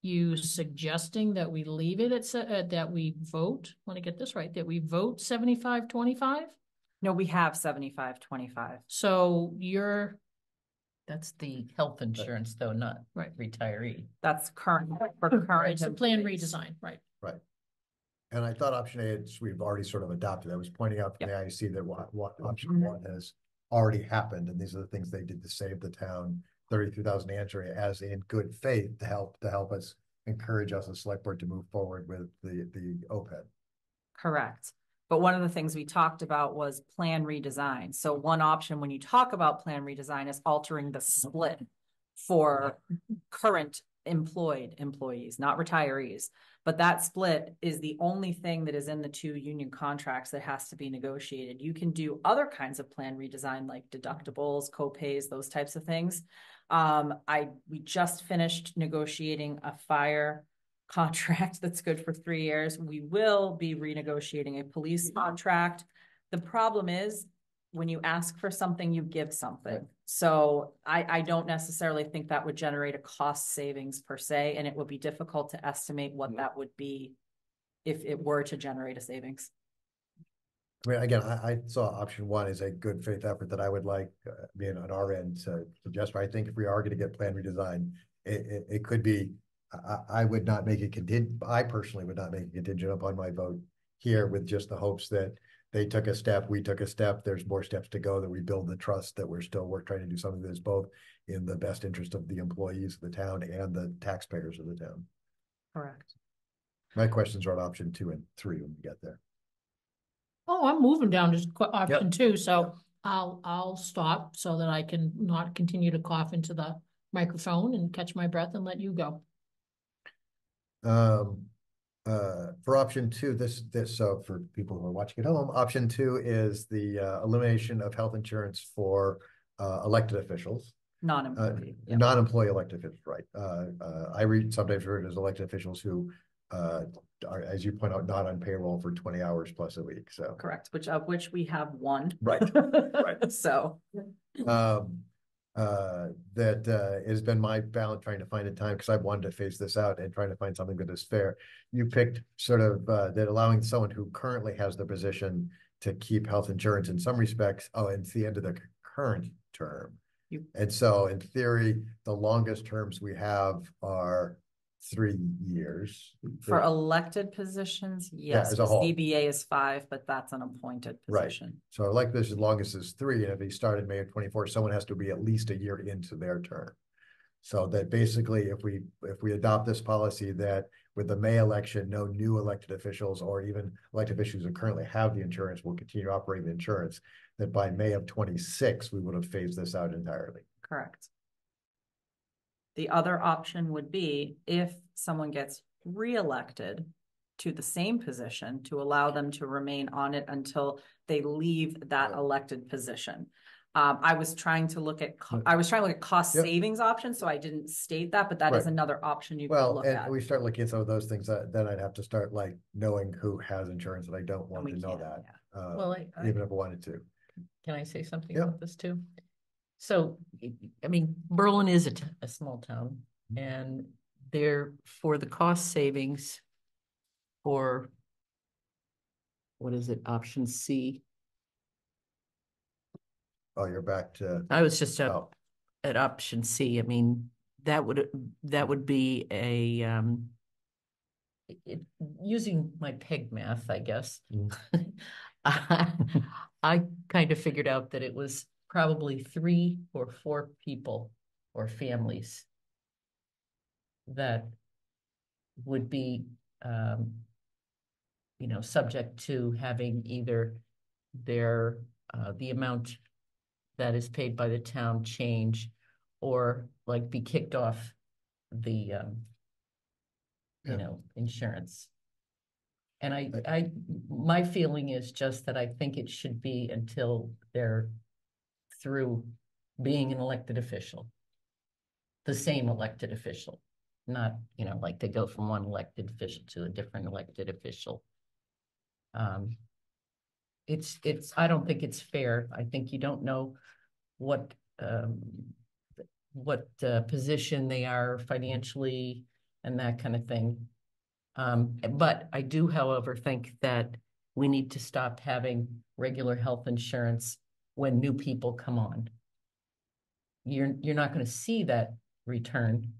you suggesting that we leave it at that we vote? Want to get this right? That we vote 75-25? No, we have 75-25. So that's the health insurance though, not retiree. That's current for current. It's a plan redesign, right? Right. And I thought option A, we've already sort of adopted. I was pointing out from the IEC that what option one has already happened, and these are the things they did to save the town 33,000 Andrea as in good faith to help us encourage us as select board to move forward with the OPEB. Correct. But one of the things we talked about was plan redesign. So one option when you talk about plan redesign is altering the split for current employed employees, not retirees. But that split is the only thing that is in the two union contracts that has to be negotiated. You can do other kinds of plan redesign like deductibles, co-pays, those types of things. We just finished negotiating a fire contract that's good for 3 years. We will be renegotiating a police contract. The problem is when you ask for something, you give something. Right. So I don't necessarily think that would generate a cost savings per se, and it would be difficult to estimate what that would be if it were to generate a savings. I mean, again, I saw option one as a good faith effort that I would like being on our end to suggest. I think if we are going to get plan redesign, it could be. I would not make it contingent. I personally would not make it contingent upon my vote here, with just the hopes that they took a step, we took a step. There's more steps to go, that we build the trust that we're trying to do something that's both in the best interest of the employees of the town and the taxpayers of the town. Correct. My questions are on option 2 and 3 when we get there. Oh, I'm moving down to option 2, so I'll stop so that I can not continue to cough into the microphone and catch my breath and let you go. For option 2, so for people who are watching at home, option 2 is the elimination of health insurance for elected officials. Non-employee. Non-employee elected officials, right. I sometimes refer to as elected officials who are, as you point out, not on payroll for 20 hours plus a week. So correct, which we have one. Right. Right. So that has been my balance trying to find a time, because I wanted to phase this out and trying to find something that is fair. You picked sort of that allowing someone who currently has the position to keep health insurance in some respects. Oh, and it's the end of the current term. And so in theory, the longest terms we have are 3 years. For elected positions, yes, as a whole. CBA is 5, but that's an appointed position. Right. So elected as longest is 3, and if he started May of 24, someone has to be at least a year into their term. So that basically, if we adopt this policy that with the May election, no new elected officials or even elected officials who currently have the insurance will continue operating the insurance, that by May of 26, we would have phased this out entirely. Correct. The other option would be if someone gets reelected to the same position, to allow them to remain on it until they leave that elected position. I was trying to look at cost savings options, so I didn't state that, but that is another option you can look at. We start looking at some of those things, then I'd have to start like knowing who has insurance, and I don't want to know that. Well, even if I wanted to. Can I say something about this too? So, I mean, Berlin is a small town, and for the cost savings for, what is it, option C? Oh, you're back to. I was just at option C. I mean, that would be a, using my peg math, I guess. I kind of figured out that it was probably 3 or 4 people or families that would be, subject to having either the amount that is paid by the town change, or like be kicked off the, insurance. And my feeling is just that I think it should be until they're through being an elected official, the same elected official, not, like they go from one elected official to a different elected official. I don't think it's fair. I think you don't know what position they are financially and that kind of thing. But I do, however, think that we need to stop having regular health insurance when new people come on. You're not going to see that return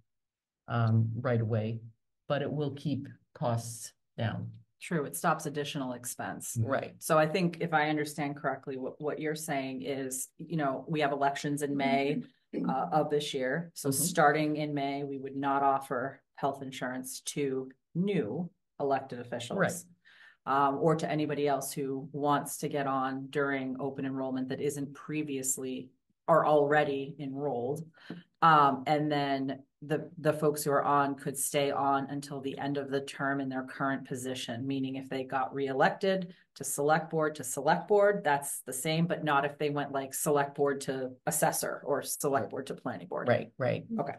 right away, but it will keep costs down. True, it stops additional expense. Right. So I think if I understand correctly, what you're saying is, you know, we have elections in May of this year. So Mhm. starting in May, we would not offer health insurance to new elected officials. Right. Or to anybody else who wants to get on during open enrollment that isn't previously or already enrolled. And then the folks who are on could stay on until the end of the term in their current position, meaning if they got reelected to select board, that's the same, but not if they went like select board to assessor or select board to planning board. Right, right. Okay.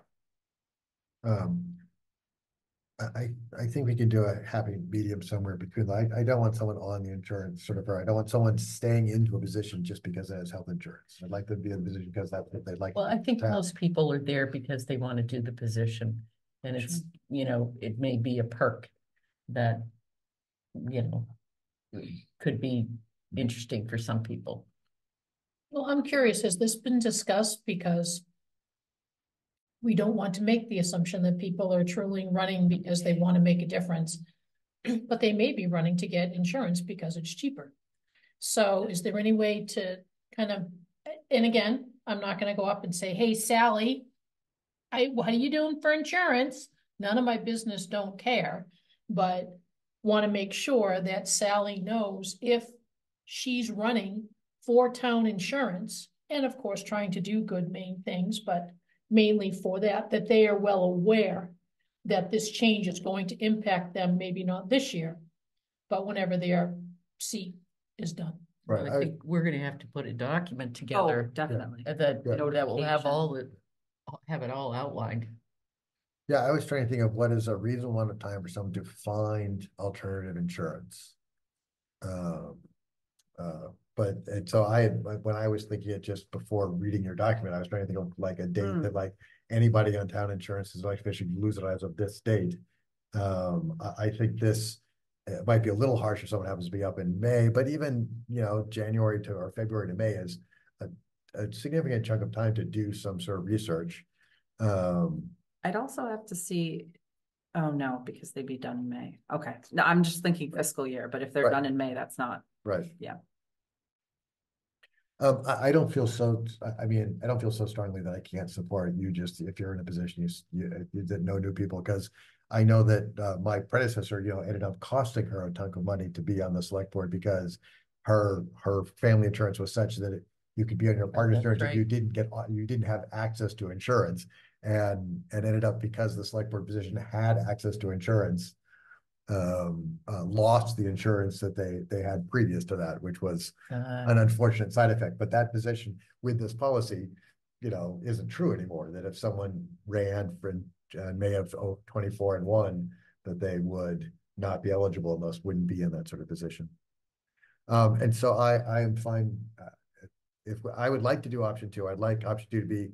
I think we can do a happy medium somewhere between, I don't want someone on the insurance sort of, I don't want someone staying into a position just because it has health insurance. I'd like them to be in the position because that's what they'd like. Well, I think to have. most people are there because they want to do the position. And it's, you know, it may be a perk that, you know, could be interesting for some people. Well, I'm curious, has this been discussed? Because we don't want to make the assumption that people are truly running because they want to make a difference, but they may be running to get insurance because it's cheaper. So is there any way to kind of, and again, I'm not going to go up and say, hey, Sally, what are you doing for insurance? None of my business, don't care, but want to make sure that Sally knows if she's running for town insurance, and of course, trying to do good main things, but mainly for that they are well aware that this change is going to impact them, maybe not this year, but whenever their seat is done. Right. I think we're gonna have to put a document together. Definitely. That, Yeah. that will have have it all outlined. Yeah, I was trying to think of what is a reasonable amount of time for someone to find alternative insurance. But and so when I was thinking it just before reading your document, I was trying to think of like a date that like anybody on town insurance is like officially lose it as of this date. I think this might be a little harsh if someone happens to be up in May, but even, you know, January to or February to May is a significant chunk of time to do some sort of research. I'd also have to see, oh no, because they'd be done in May. Okay, no, I'm just thinking fiscal year, but if they're done in May, that's not. Right. Yeah. I don't feel so, I mean, I don't feel so strongly that I can't support you just if you're in a position you that know new people, because I know that my predecessor, you know, ended up costing her a ton of money to be on the select board because her family insurance was such that you could be on your partner's insurance if you didn't have access to insurance, and ended up, because the select board position had access to insurance, lost the insurance that they had previous to that, which was an unfortunate side effect. But that position with this policy, you know, isn't true anymore. That if someone ran for May of 24 and won, that they would not be eligible and thus wouldn't be in that sort of position. And so I am fine. If I would like to do option 2, I'd like option 2 to be,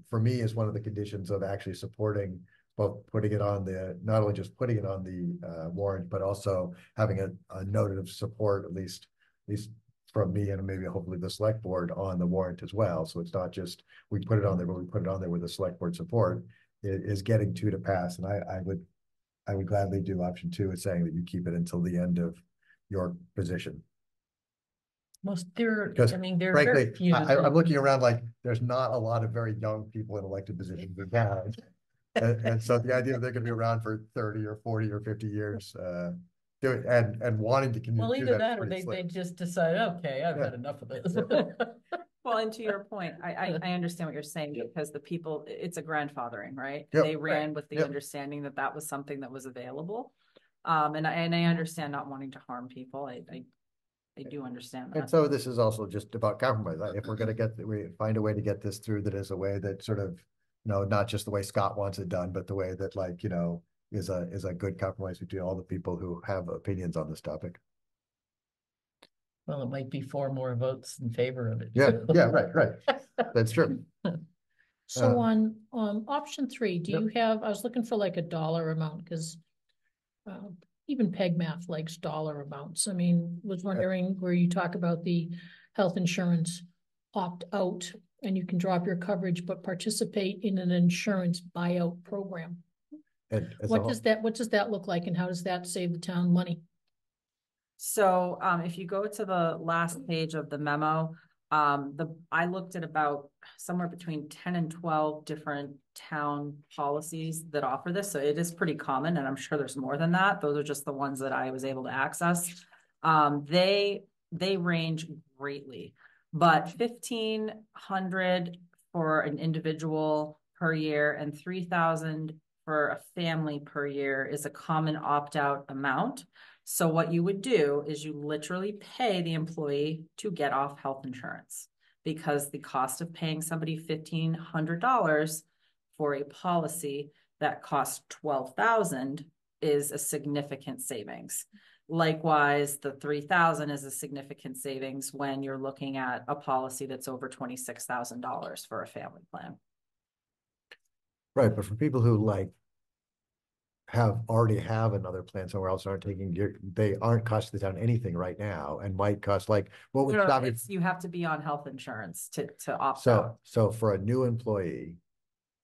for me, is one of the conditions of actually supporting both putting it on not only just putting it on the warrant, but also having a note of support, at least from me and maybe hopefully the select board on the warrant as well. So it's not just we put it on there, but we put it on there with the select board support. It is getting 2 to pass, and I would gladly do option 2, is saying that you keep it until the end of your position. Because I mean, there are frankly, very few. I'm looking around like there's not a lot of very young people in elected positions in town. And so the idea that they're going to be around for 30 or 40 or 50 years, do it and wanting to continue. Well, either that or they just decide, okay, I've had enough of this. Well, and to your point, I understand what you're saying, because the people, it's a grandfathering, right? Yep. They ran with the understanding that that was something that was available. And I understand not wanting to harm people. I do understand that. And so this is also just about compromise. If we're going to find a way to get this through that is a way that sort of, you know, not just the way Scott wants it done, but the way that, like, you know, is a good compromise between all the people who have opinions on this topic. Well, it might be 4 more votes in favor of it. Yeah, right. That's true. So on option 3, do you have, I was looking for like a dollar amount, because even Peg Math likes dollar amounts. I mean, was wondering where you talk about the health insurance opt out and you can drop your coverage, but participate in an insurance buyout program. And What does that look like, and how does that save the town money? So if you go to the last page of the memo, I looked at about somewhere between 10 and 12 different town policies that offer this. So it is pretty common, and I'm sure there's more than that. Those are just the ones that I was able to access. They range greatly, but 1,500 for an individual per year and 3,000 for a family per year is a common opt-out amount. So what you would do is you literally pay the employee to get off health insurance, because the cost of paying somebody $1,500 for a policy that costs $12,000 is a significant savings. Likewise, the $3,000 is a significant savings when you're looking at a policy that's over $26,000 for a family plan. Right, but for people who like already have another plan somewhere else, they aren't costing the town anything right now, and might cost, like, what would stop it? You have to be on health insurance to opt So, out. so for a new employee,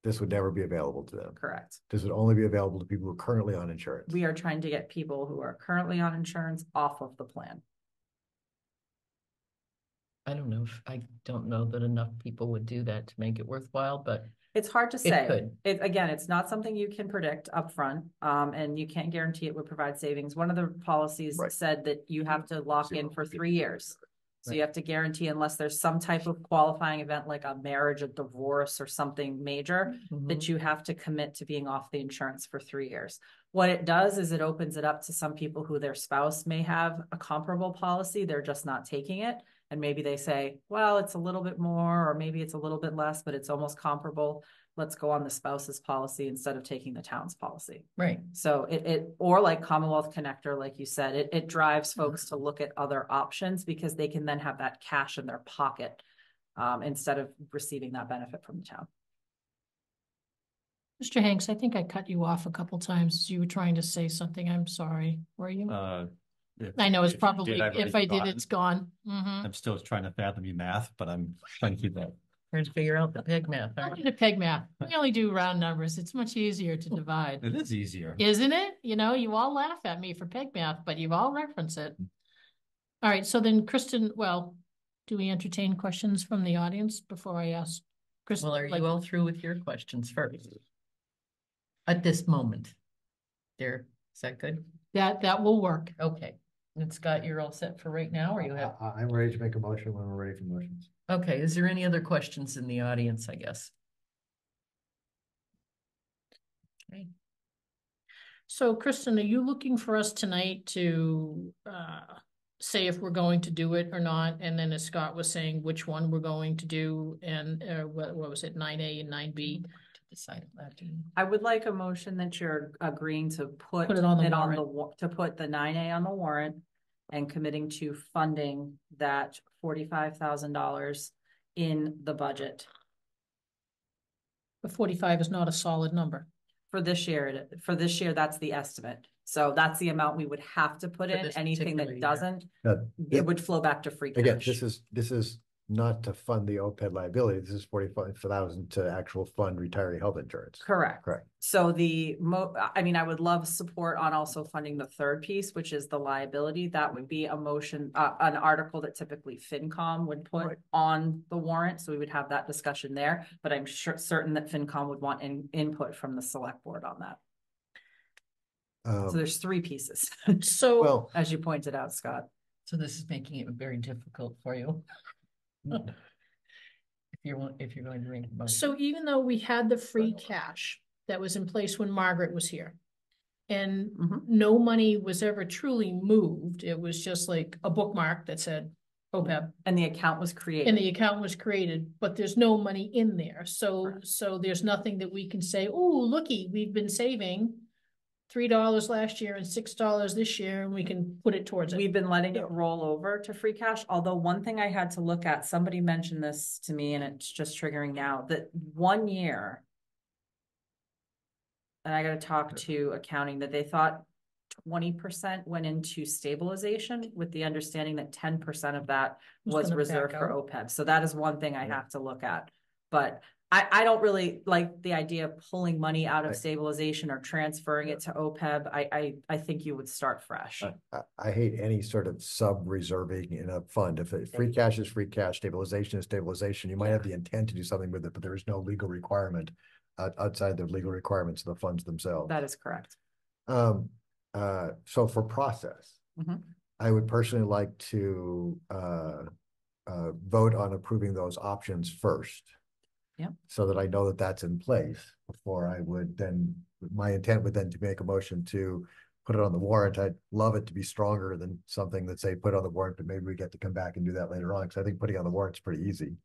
this would never be available to them. Correct. This would only be available to people who are currently on insurance. We are trying to get people who are currently on insurance off of the plan. I don't know that enough people would do that to make it worthwhile, but it's hard to say. Could. Again, it's not something you can predict upfront, and you can't guarantee it would provide savings. One of the policies said that you have to lock in for 3 years. So you have to guarantee, unless there's some type of qualifying event like a marriage, a divorce, or something major, that you have to commit to being off the insurance for 3 years. What it does is it opens it up to some people who their spouse may have a comparable policy. They're just not taking it. And maybe they say, well, it's a little bit more, or maybe it's a little bit less, but it's almost comparable. Let's go on the spouse's policy instead of taking the town's policy. Right. So or like Commonwealth Connector, like you said, it drives folks to look at other options, because they can then have that cash in their pocket instead of receiving that benefit from the town. Mr. Hanks, I think I cut you off a couple times as you were trying to say something. I'm sorry. Were you? I know it's probably, if I did, it's gone. I'm still trying to fathom your math, but I'm trying to keep that. Trying to figure out the peg math. I did a peg math. We only do round numbers. It's much easier to divide. It is easier. Isn't it? You know, you all laugh at me for peg math, but you all reference it. All right. So then, Kristen, well, do we entertain questions from the audience before I ask Kristen? Well, are you all through with your questions first? At this moment. There, is that good? That will work. Okay. And Scott, you're all set for right now, or you have? I'm ready to make a motion when we're ready for motions. Okay, is there any other questions in the audience, I guess? Okay. So, Kristen, are you looking for us tonight to say if we're going to do it or not? And then as Scott was saying, which one we're going to do, and what was it, 9A and 9B? Decide that. I would like a motion that you're agreeing to put it on the warrant. To put the 9A on the warrant, and committing to funding that $45,000 in the budget. But 45 is not a solid number. For this year, that's the estimate. So that's the amount we would have to put in. Anything that doesn't, it would flow back to free cash. Again, this is not to fund the OPEB liability. This is $45,000 to actual fund retiree health insurance. Correct. Correct. So I would love support on also funding the third piece, which is the liability. That would be a motion, an article that typically FinCom would put on the warrant. So we would have that discussion there, but I'm certain that FinCom would want input from the select board on that. So there's 3 pieces. So, as you pointed out, Scott. So this is making it very difficult for you. If you're going to bring money. So even though we had the free cash that was in place when Margaret was here, and no money was ever truly moved, it was just like a bookmark that said OPEB. And the account was created. But there's no money in there. So there's nothing that we can say, oh, looky, we've been saving $3 last year and $6 this year, and we can put it towards it. We've been letting it roll over to free cash. Although one thing I had to look at, somebody mentioned this to me, and it's just triggering now, that 1 year, and I got to talk to accounting, that they thought 20% went into stabilization, with the understanding that 10% of that was reserved for OPEB. So that is one thing I have to look at. But I don't really like the idea of pulling money out of I- stabilization or transferring it to OPEB. I think you would start fresh. I hate any sort of sub-reserving in a fund. If free cash is free cash, stabilization is stabilization, you might have the intent to do something with it, but there is no legal requirement outside the legal requirements of the funds themselves. That is correct. So for process, Mhm. I would personally like to vote on approving those options first. Yep. So that I know that that's in place before I would then, my intent would then to make a motion to put it on the warrant. I'd love it to be stronger than something that say put on the warrant, but maybe we get to come back and do that later on, because I think putting on the warrant is pretty easy.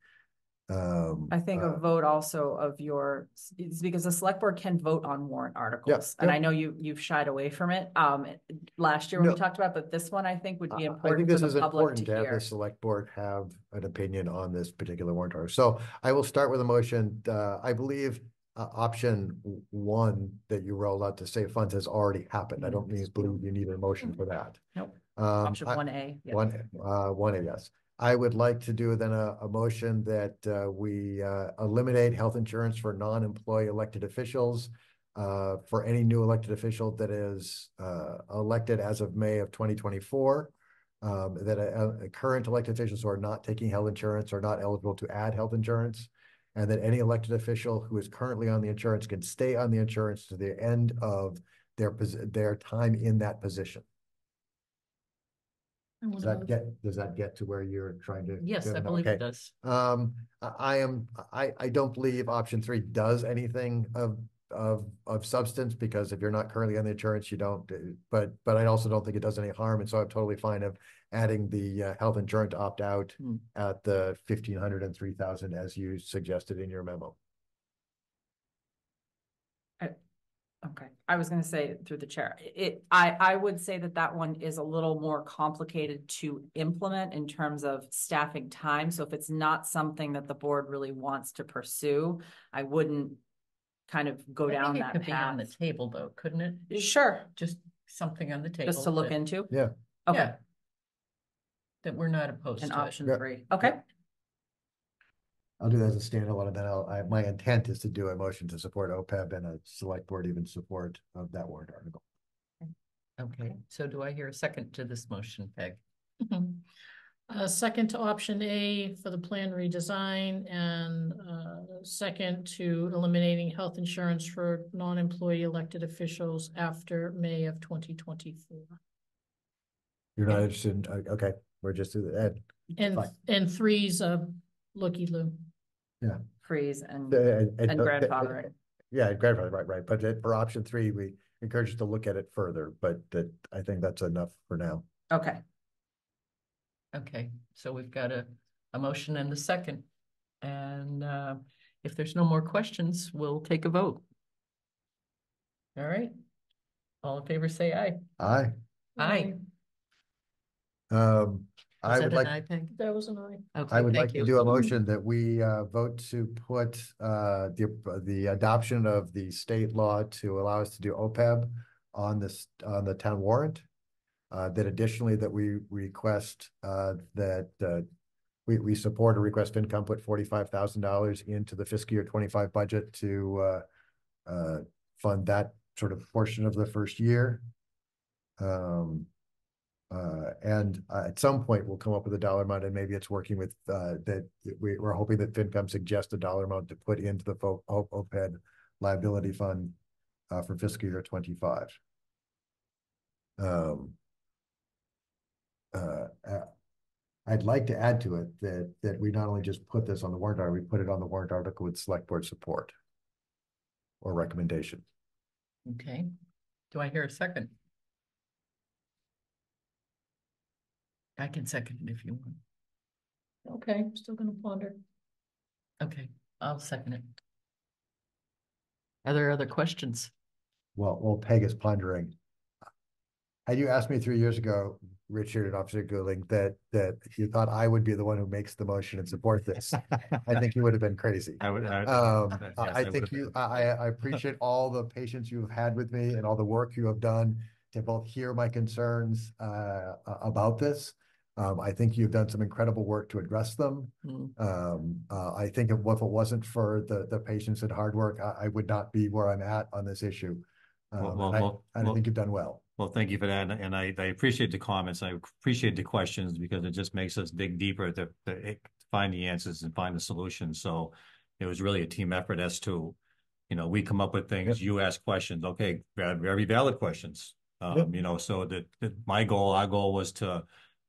I think a vote also of your, it's because the select board can vote on warrant articles. And yep. I know you've shied away from it, last year when we No. talked about, but this one I think would be I think important this for is the public important to to have hear. the select board have an opinion on this particular warrant article. So I will start with a motion. I believe option 1 that you rolled out to save funds has already happened. I don't believe you need a motion for that. Nope. Option 1A. yeah. 1A, yes. I would like to do then a motion that we eliminate health insurance for non-employee elected officials for any new elected official that is elected as of May of 2024. That current elected officials who are not taking health insurance are not eligible to add health insurance, and that any elected official who is currently on the insurance can stay on the insurance to the end of their time in that position. Does that get to where you're trying to? Yes, go? I believe Okay. it does. I don't believe option 3 does anything of substance, because if you're not currently on the insurance, you don't, but I also don't think it does any harm. And so I'm totally fine of adding the health insurance opt out at the 1,500 and 3,000 as you suggested in your memo. Okay, I was gonna say through the chair, I would say that one is a little more complicated to implement in terms of staffing time. So if it's not something that the board really wants to pursue, I wouldn't kind of go down It that could be on the path. table though, couldn't it? Sure, Just something on the table. just to look that- into. Yeah. Okay, Yeah. That we're not opposed and to it. option Yep. 3. Okay, I'll do that as a standalone, and then my intent is to do a motion to support OPEB and a select board even support of that warrant article. Okay, so do I hear a second to this motion, Peg? Second to option A for the plan redesign, and second to eliminating health insurance for non-employee elected officials after May of 2024. You're not interested in, okay, we're just through the end. And 3's looky-loo. freeze and And grandfathering. Yeah, grandfather, right. But for option 3, we encourage you to look at it further, but I think that's enough for now. Okay, Okay, so we've got a motion and a second. And if there's no more questions, we'll take a vote. All right. All in favor, say aye. Aye. Aye. I would like, An aye, Peg? That was an aye. Okay, I would thank like to you. do a motion that we vote to put the adoption of the state law to allow us to do OPEB on the town warrant. That additionally that we request that we support or request FinCom put $45,000 into the fiscal year 25 budget to fund that sort of portion of the first year. And at some point we'll come up with a dollar amount, and maybe it's working with that we're hoping that FinCom suggests a dollar amount to put into the OPEB liability fund for fiscal year 25. I'd like to add to it that we not only just put this on the warrant article, we put it on the warrant article with select board support or recommendation. Okay. Do I hear a second? I can second it if you want. Okay, still gonna ponder. Okay, I'll second it. Are there other questions? Well, Peg is pondering. Had you asked me 3 years ago, Richard and Officer Goulding, that you thought I would be the one who makes the motion and support this, I think you would have been crazy. I would. I think I appreciate all the patience you've had with me and all the work you have done to both hear my concerns about this. I think you've done some incredible work to address them. I think if it wasn't for the patience and hard work, I would not be where I'm at on this issue. I think you've done well. Well, thank you for that, and I appreciate the comments. I appreciate the questions because it just makes us dig deeper to find the answers and find the solutions. So it was really a team effort as to, we come up with things, you ask questions, okay, very valid questions. So our goal was to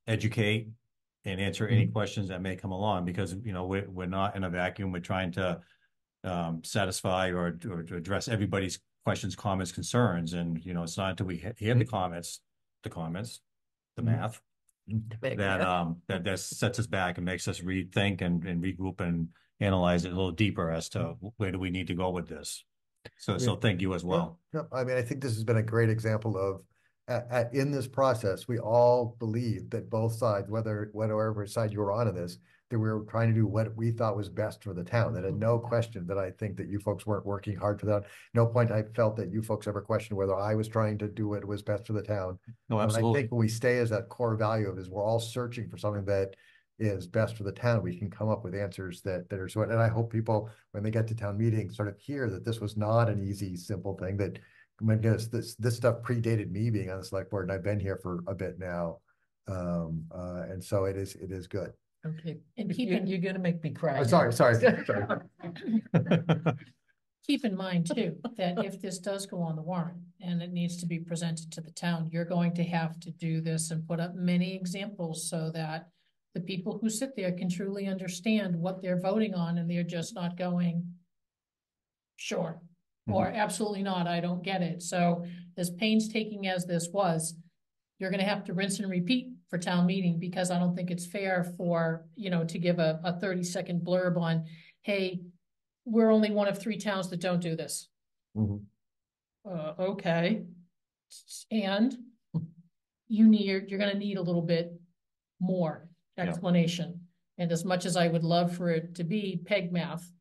educate and answer any questions that may come along because, we're not in a vacuum. We're trying to satisfy or to address everybody's questions, comments, concerns. And, it's not until we hear the comments, the math, that sets us back and makes us rethink and regroup and analyze it a little deeper as to where do we need to go with this. So thank you as well. I mean, I think this has been a great example of in this process, we all believe that both sides, whatever side you were on in this, that we were trying to do what we thought was best for the town. That had no question that I think that you folks weren't working hard for that. No point I felt that you folks ever questioned whether I was trying to do what was best for the town. No, absolutely. And I think when we stay as that core value of is we're all searching for something that is best for the town, we can come up with answers that are so. And I hope people, when they get to town meeting, sort of hear that this was not an easy, simple thing. That I guess this stuff predated me being on the select board, and I've been here for a bit now, and so it is good. Okay, And you're gonna make me cry. Sorry. Keep in mind too, that if this does go on the warrant and it needs to be presented to the town, you're going to have to do this and put up many examples so that the people who sit there can truly understand what they're voting on and they're just not going, sure, or absolutely not, I don't get it. So as painstaking as this was, you're gonna have to rinse and repeat for town meeting because I don't think it's fair for, to give a 30-second blurb on, hey, we're only one of 3 towns that don't do this. Okay. And you're gonna need a little bit more explanation. And as much as I would love for it to be peg math,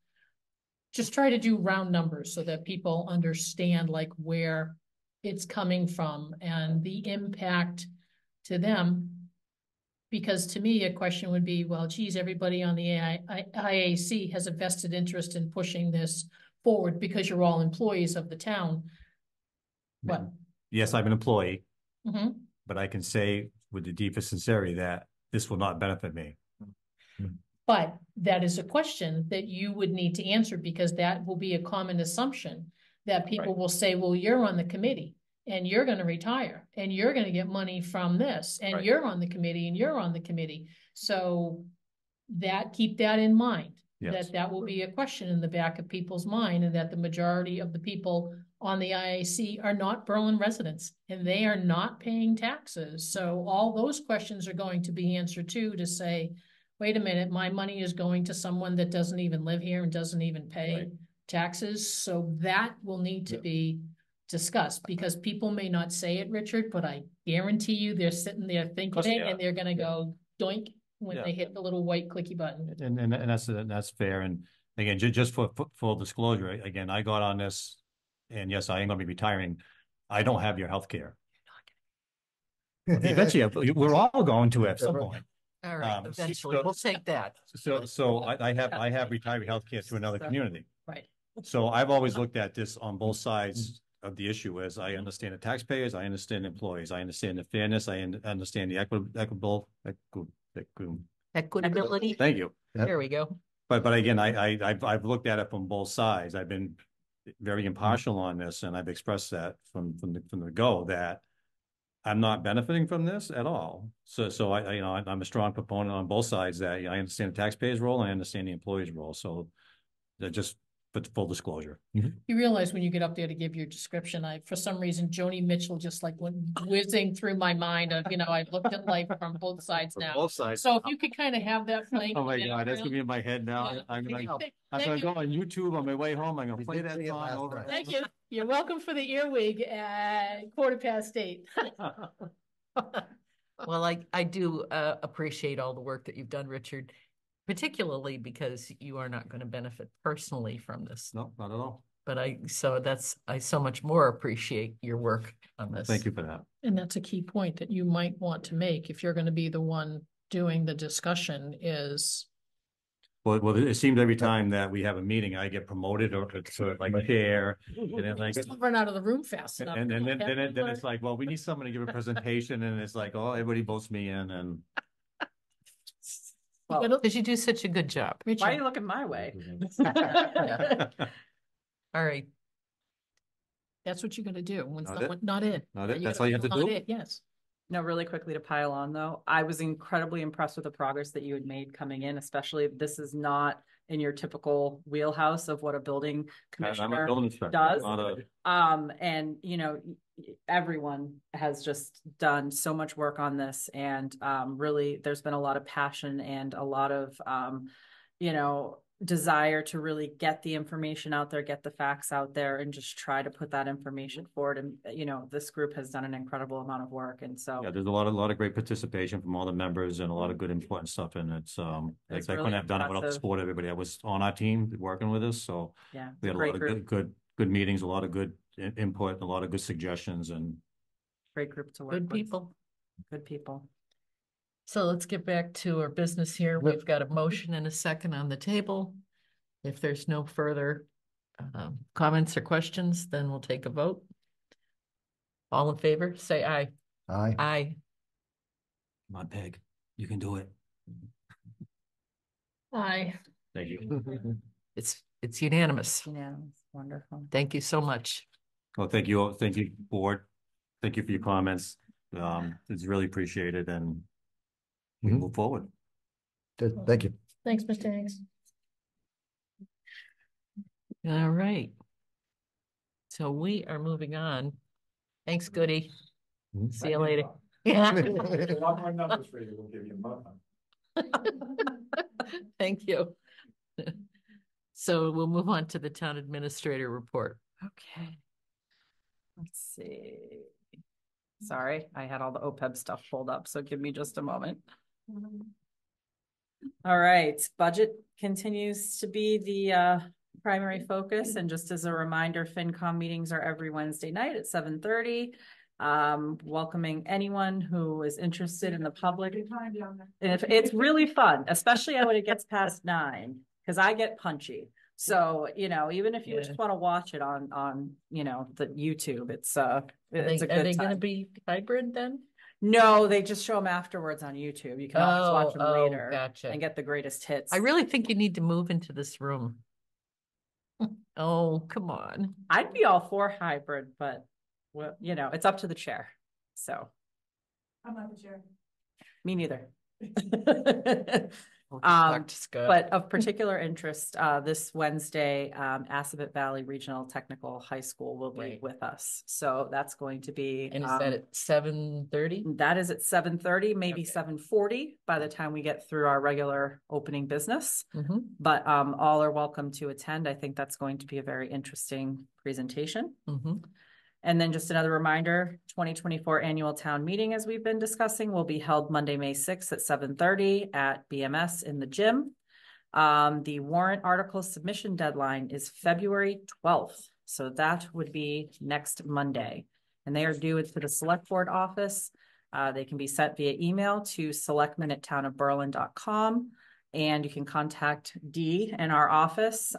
just try to do round numbers so that people understand like where it's coming from and the impact to them. Because to me, a question would be, well, geez, everybody on the IAC has a vested interest in pushing this forward because you're all employees of the town. What? Yes, I'm an employee, but I can say with the deepest sincerity that this will not benefit me. But that is a question that you would need to answer because that will be a common assumption that people will say, well, you're on the committee and you're going to retire and you're going to get money from this and you're on the committee and you're on the committee. So keep that in mind, that will be a question in the back of people's mind and that the majority of the people on the IAC are not Berlin residents and they are not paying taxes. So all those questions are going to be answered too, to say, wait a minute, my money is going to someone that doesn't even live here and doesn't even pay taxes. So that will need to be discussed because people may not say it, Richard, but I guarantee you they're sitting there thinking it and they're going to go doink when they hit the little white clicky button. And that's fair. And again, just for full disclosure, again, I got on this and yes, I am going to be retiring. I don't have your health care. Eventually, we're all going to at some point. All right, eventually, we'll take that. So I have retiree healthcare through another community. Right. So I've always looked at this on both sides of the issue as I understand the taxpayers, I understand the employees, I understand the fairness, I understand the equitability. Thank you. There we go. But again, I've looked at it from both sides. I've been very impartial on this, and I've expressed that from the go that I'm not benefiting from this at all. So I'm a strong proponent on both sides that I understand the taxpayer's role, and I understand the employee's role. So just for full disclosure. You realize when you get up there to give your description, for some reason, Joni Mitchell just like went whizzing through my mind of, I've looked at life from both sides now. Both sides. So if you could kind of have that playing. Oh my God, that's gonna be in my head now. Yeah. I'm gonna go on YouTube on my way home. I'm gonna play that song over. Thank you. You're welcome for the earwig at 8:15. Well, I do appreciate all the work that you've done, Richard, particularly because you are not going to benefit personally from this. No, not at all. But I so much more appreciate your work on this. Thank you for that. And that's a key point that you might want to make if you're going to be the one doing the discussion is, Well, it seems every time that we have a meeting, I get promoted or to like chair. And then like, don't run out of the room fast enough. and then Come on, then it's like, well, we need someone to give a presentation, and it's like, oh, everybody votes me in, and you gotta- Because you do such a good job. Why are Richard, you looking my way? All right. that's what you're gonna do when Not it. someone, not it. Not it. You That's gotta all you have to call do? it, yes. No, really quickly to pile on though, I was incredibly impressed with the progress that you had made coming in, especially if this is not in your typical wheelhouse of what a building I'm a commissioner building inspector, does. not a. And you know, everyone has just done so much work on this, and really there's been a lot of passion and a lot of you know, desire to really get the information out there, get the facts out there, and just try to put that information forward. And you know, this group has done an incredible amount of work, and so Yeah, there's a lot of great participation from all the members and a lot of good input and stuff, and it's It's I couldn't really have done it without the impressive. support of everybody that was on our team working with us, so yeah, we had a great lot of group, good meetings, a lot of good input, and a lot of good suggestions, and great group to work Good with. people. Good people. So let's get back to our business here. We've got a motion and a second on the table. If there's no further comments or questions, then we'll take a vote. All in favor, say aye. Aye. Aye. come on, Peg, you can do it. Aye. Thank you. It's unanimous. Unanimous, wonderful. Thank you so much. Well, thank you, board. Thank you for your comments. It's really appreciated, and we Mhm. move forward. Good, thank you. Thanks, Mr. Hanks. All right. So we are moving on. Thanks, Goody. Mhm. See you later. Yeah. Thank you. So we'll move on to the town administrator report. Okay. Let's see. Sorry, I had all the OPEB stuff pulled up, so give me just a moment. All right, budget continues to be the primary focus, and just as a reminder, FinCom meetings are every Wednesday night at 7:30. Welcoming anyone who is interested in the public. And if it's really fun, especially when it gets past 9, because I get punchy. So, you know, even if you Yeah. just want to watch it on, you know, the YouTube, it's a Are they good gonna time. be hybrid then? No, they just show them afterwards on YouTube. You can always watch them later Gotcha. and get the greatest hits. I really think you need to move into this room. Oh, come on. I'd be all for hybrid, but well, you know, it's up to the chair. So I'm not the chair. me neither. We'll talk to Scott. But of particular interest, this Wednesday, Assabet Valley Regional Technical High School will be Right. with us. So that's going to be. And is that at 7:30? That is at 7:30, maybe Okay. 7:40 by the time we get through our regular opening business. Mm-hmm. But all are welcome to attend. I think that's going to be a very interesting presentation. Mm-hmm. And then just another reminder, 2024 annual town meeting, as we've been discussing, will be held Monday, May 6th at 7:30 at BMS in the gym. The warrant article submission deadline is February 12th. So that would be next Monday. And they are due to the select board office. They can be sent via email to selectmen@townofberlin.com. And you can contact Dee in our office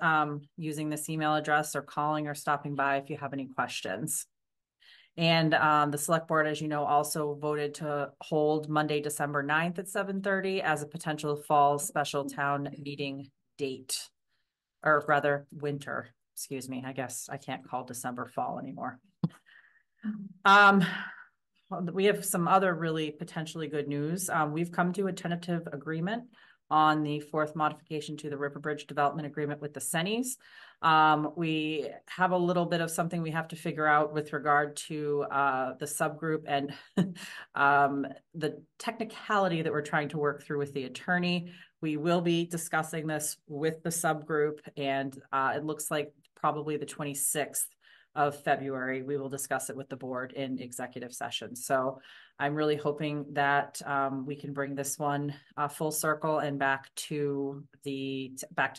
using this email address, or calling or stopping by if you have any questions. And the select board, as you know, also voted to hold Monday, December 9th at 7:30 as a potential fall special town meeting date. Or rather winter, excuse me. I guess I can't call December fall anymore. We have some other really potentially good news. We've come to a tentative agreement on the 4th modification to the River Bridge Development Agreement with the Sennies. We have a little bit of something we have to figure out with regard to the subgroup and the technicality that we're trying to work through with the attorney. We will be discussing this with the subgroup, and it looks like probably the 26th of February, we will discuss it with the board in executive session. So I'm really hoping that we can bring this one full circle and back to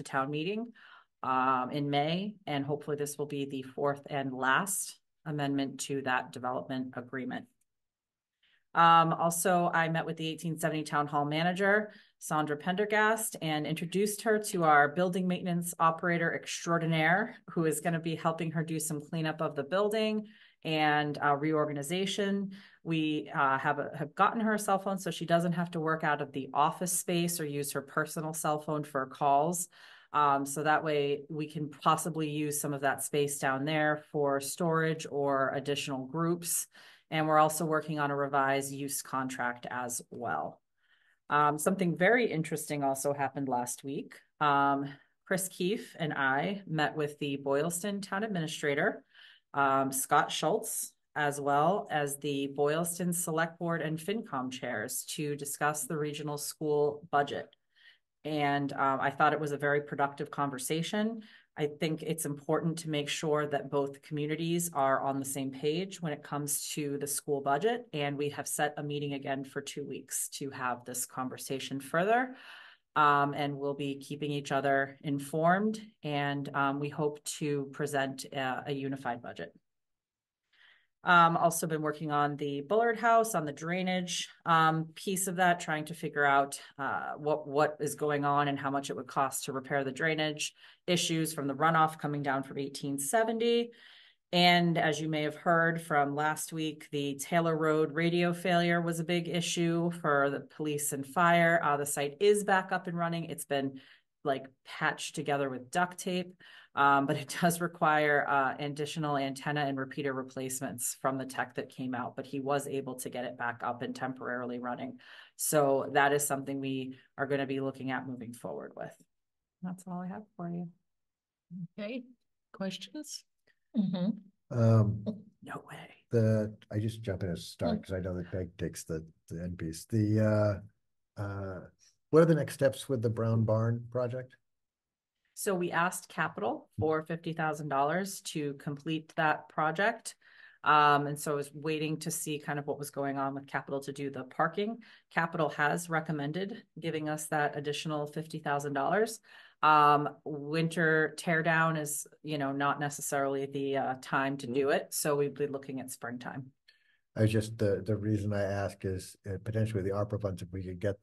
town meeting in May. And hopefully this will be the 4th and last amendment to that development agreement. Also, I met with the 1870 Town Hall manager, Sandra Pendergast, and introduced her to our building maintenance operator extraordinaire, who is going to be helping her do some cleanup of the building and reorganization. We have gotten her a cell phone so she doesn't have to work out of the office space or use her personal cell phone for calls. So that way we can possibly use some of that space down there for storage or additional groups. And we're also working on a revised use contract as well. Something very interesting also happened last week. Chris Keefe and I met with the Boylston Town Administrator, Scott Schultz, as well as the Boylston Select Board and FinCom chairs to discuss the regional school budget. And I thought it was a very productive conversation. I think it's important to make sure that both communities are on the same page when it comes to the school budget. And we have set a meeting again for 2 weeks to have this conversation further. And we'll be keeping each other informed. And we hope to present a unified budget. Also been working on the Bullard House, on the drainage piece of that, trying to figure out what is going on and how much it would cost to repair the drainage issues from the runoff coming down from 1870. And as you may have heard from last week, the Taylor Road radio failure was a big issue for the police and fire. The site is back up and running. It's been like patched together with duct tape. But it does require additional antenna and repeater replacements from the tech that came out, but he was able to get it back up and temporarily running. So that is something we are going to be looking at moving forward with. That's all I have for you. Okay, questions? No way. I just jump in as a start because I know that Peg takes the end piece. What are the next steps with the Brown Barn project? So we asked Capital for $50,000 to complete that project. And so I was waiting to see kind of what was going on with Capital to do the parking. Capital has recommended giving us that additional $50,000. Winter tear down is, not necessarily the time to do it. So we'd be looking at springtime. I just, the reason I ask is potentially the ARPA funds, if we could get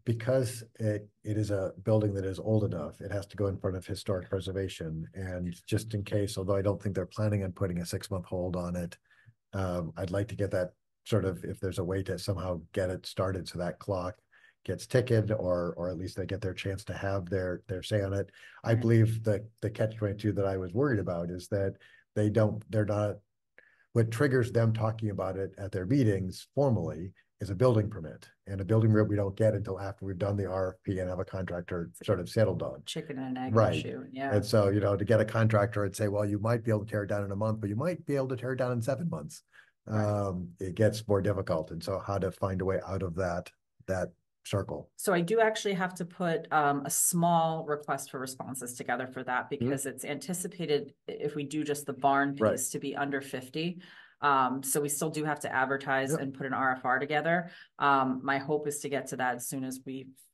because it is a building that is old enough, it has to go in front of historic preservation. And just in case, although I don't think they're planning on putting a 6-month hold on it, I'd like to get that sort of, if there's a way to somehow get it started so that clock gets ticking, or at least they get their chance to have their say on it. I believe the catch-22 that I was worried about is that they're not, what triggers them talking about it at their meetings formally is a building permit, and a building permit we don't get until after we've done the RFP and have a contractor sort of settled on. Chicken and egg Right. issue. Yeah. And so, to get a contractor and say, well, you might be able to tear it down in a month, but you might be able to tear it down in 7 months. Right. It gets more difficult. And so how to find a way out of that circle. So I do actually have to put a small request for responses together for that, because it's anticipated, if we do just the barn piece, to be under 50. So we still do have to advertise and put an RFR together. My hope is to get to that as soon as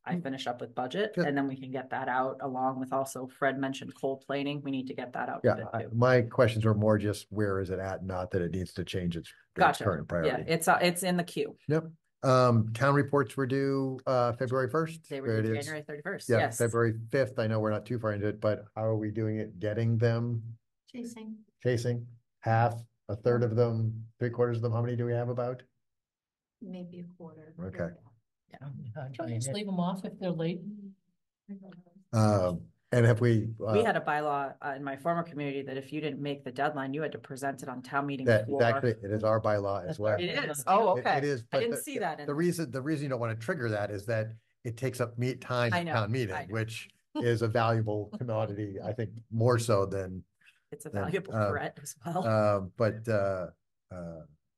I finish up with budget, and then we can get that out, along with also Fred mentioned cold planing. We need to get that out. My questions are more just where is it at, not that it needs to change its current priority. Yeah, it's in the queue. Yep. Town reports were due February 1st. They were due January 31st. Yeah, yes. February 5th. I know we're not too far into it, but how are we doing it? Getting them? Chasing? Half? A third of them? 3/4 of them? How many do we have about? Maybe a quarter. Okay. Can we just leave them off if they're late? And have we had a bylaw in my former community that if you didn't make the deadline, you had to present it on town meeting floor. Actually, it is our bylaw as well. It is. Oh, okay. It is. I didn't see that. The reason you don't want to trigger that is that it takes up time at town meeting, which is a valuable commodity, I think, more so than. It's a valuable threat as well.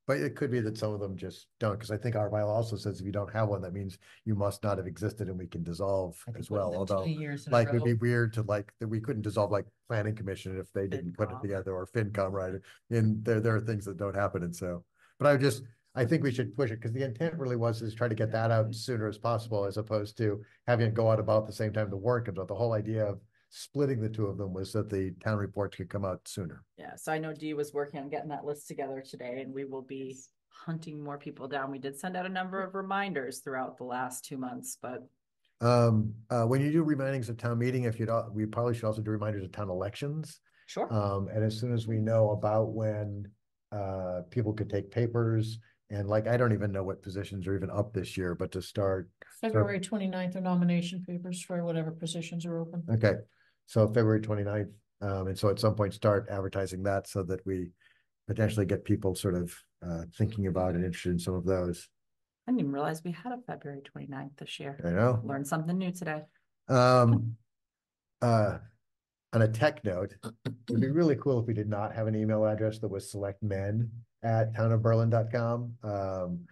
But it could be that some of them just don't, because I think our bylaw also says if you don't have one, that means you must not have existed and we can dissolve as well. Although, it'd be weird to that we couldn't dissolve planning commission if they didn't put it together, or FinCom, right? And there are things that don't happen, and so. But I think we should push it, because the intent really was try to get that out as sooner as possible, as opposed to having it go out about the same time the warrant comes out. The whole idea of splitting the two of them was that the town reports could come out sooner. Yeah, so I know Dee was working on getting that list together today, and we will be hunting more people down. We did send out a number of reminders throughout the last 2 months, but When you do remindings of town meeting, we probably should also do reminders of town elections. sure. And as soon as we know about when people could take papers, and like, I don't even know what positions are even up this year, but to start. February 29th are nomination papers for whatever positions are open. Okay, so February 29th, and so at some point start advertising that so that we potentially get people sort of thinking about and interested in some of those. I didn't even realize we had a February 29th this year. I know. Learned something new today. On a tech note, it'd be really cool if we did not have an email address that was selectmen@townofberlin.com.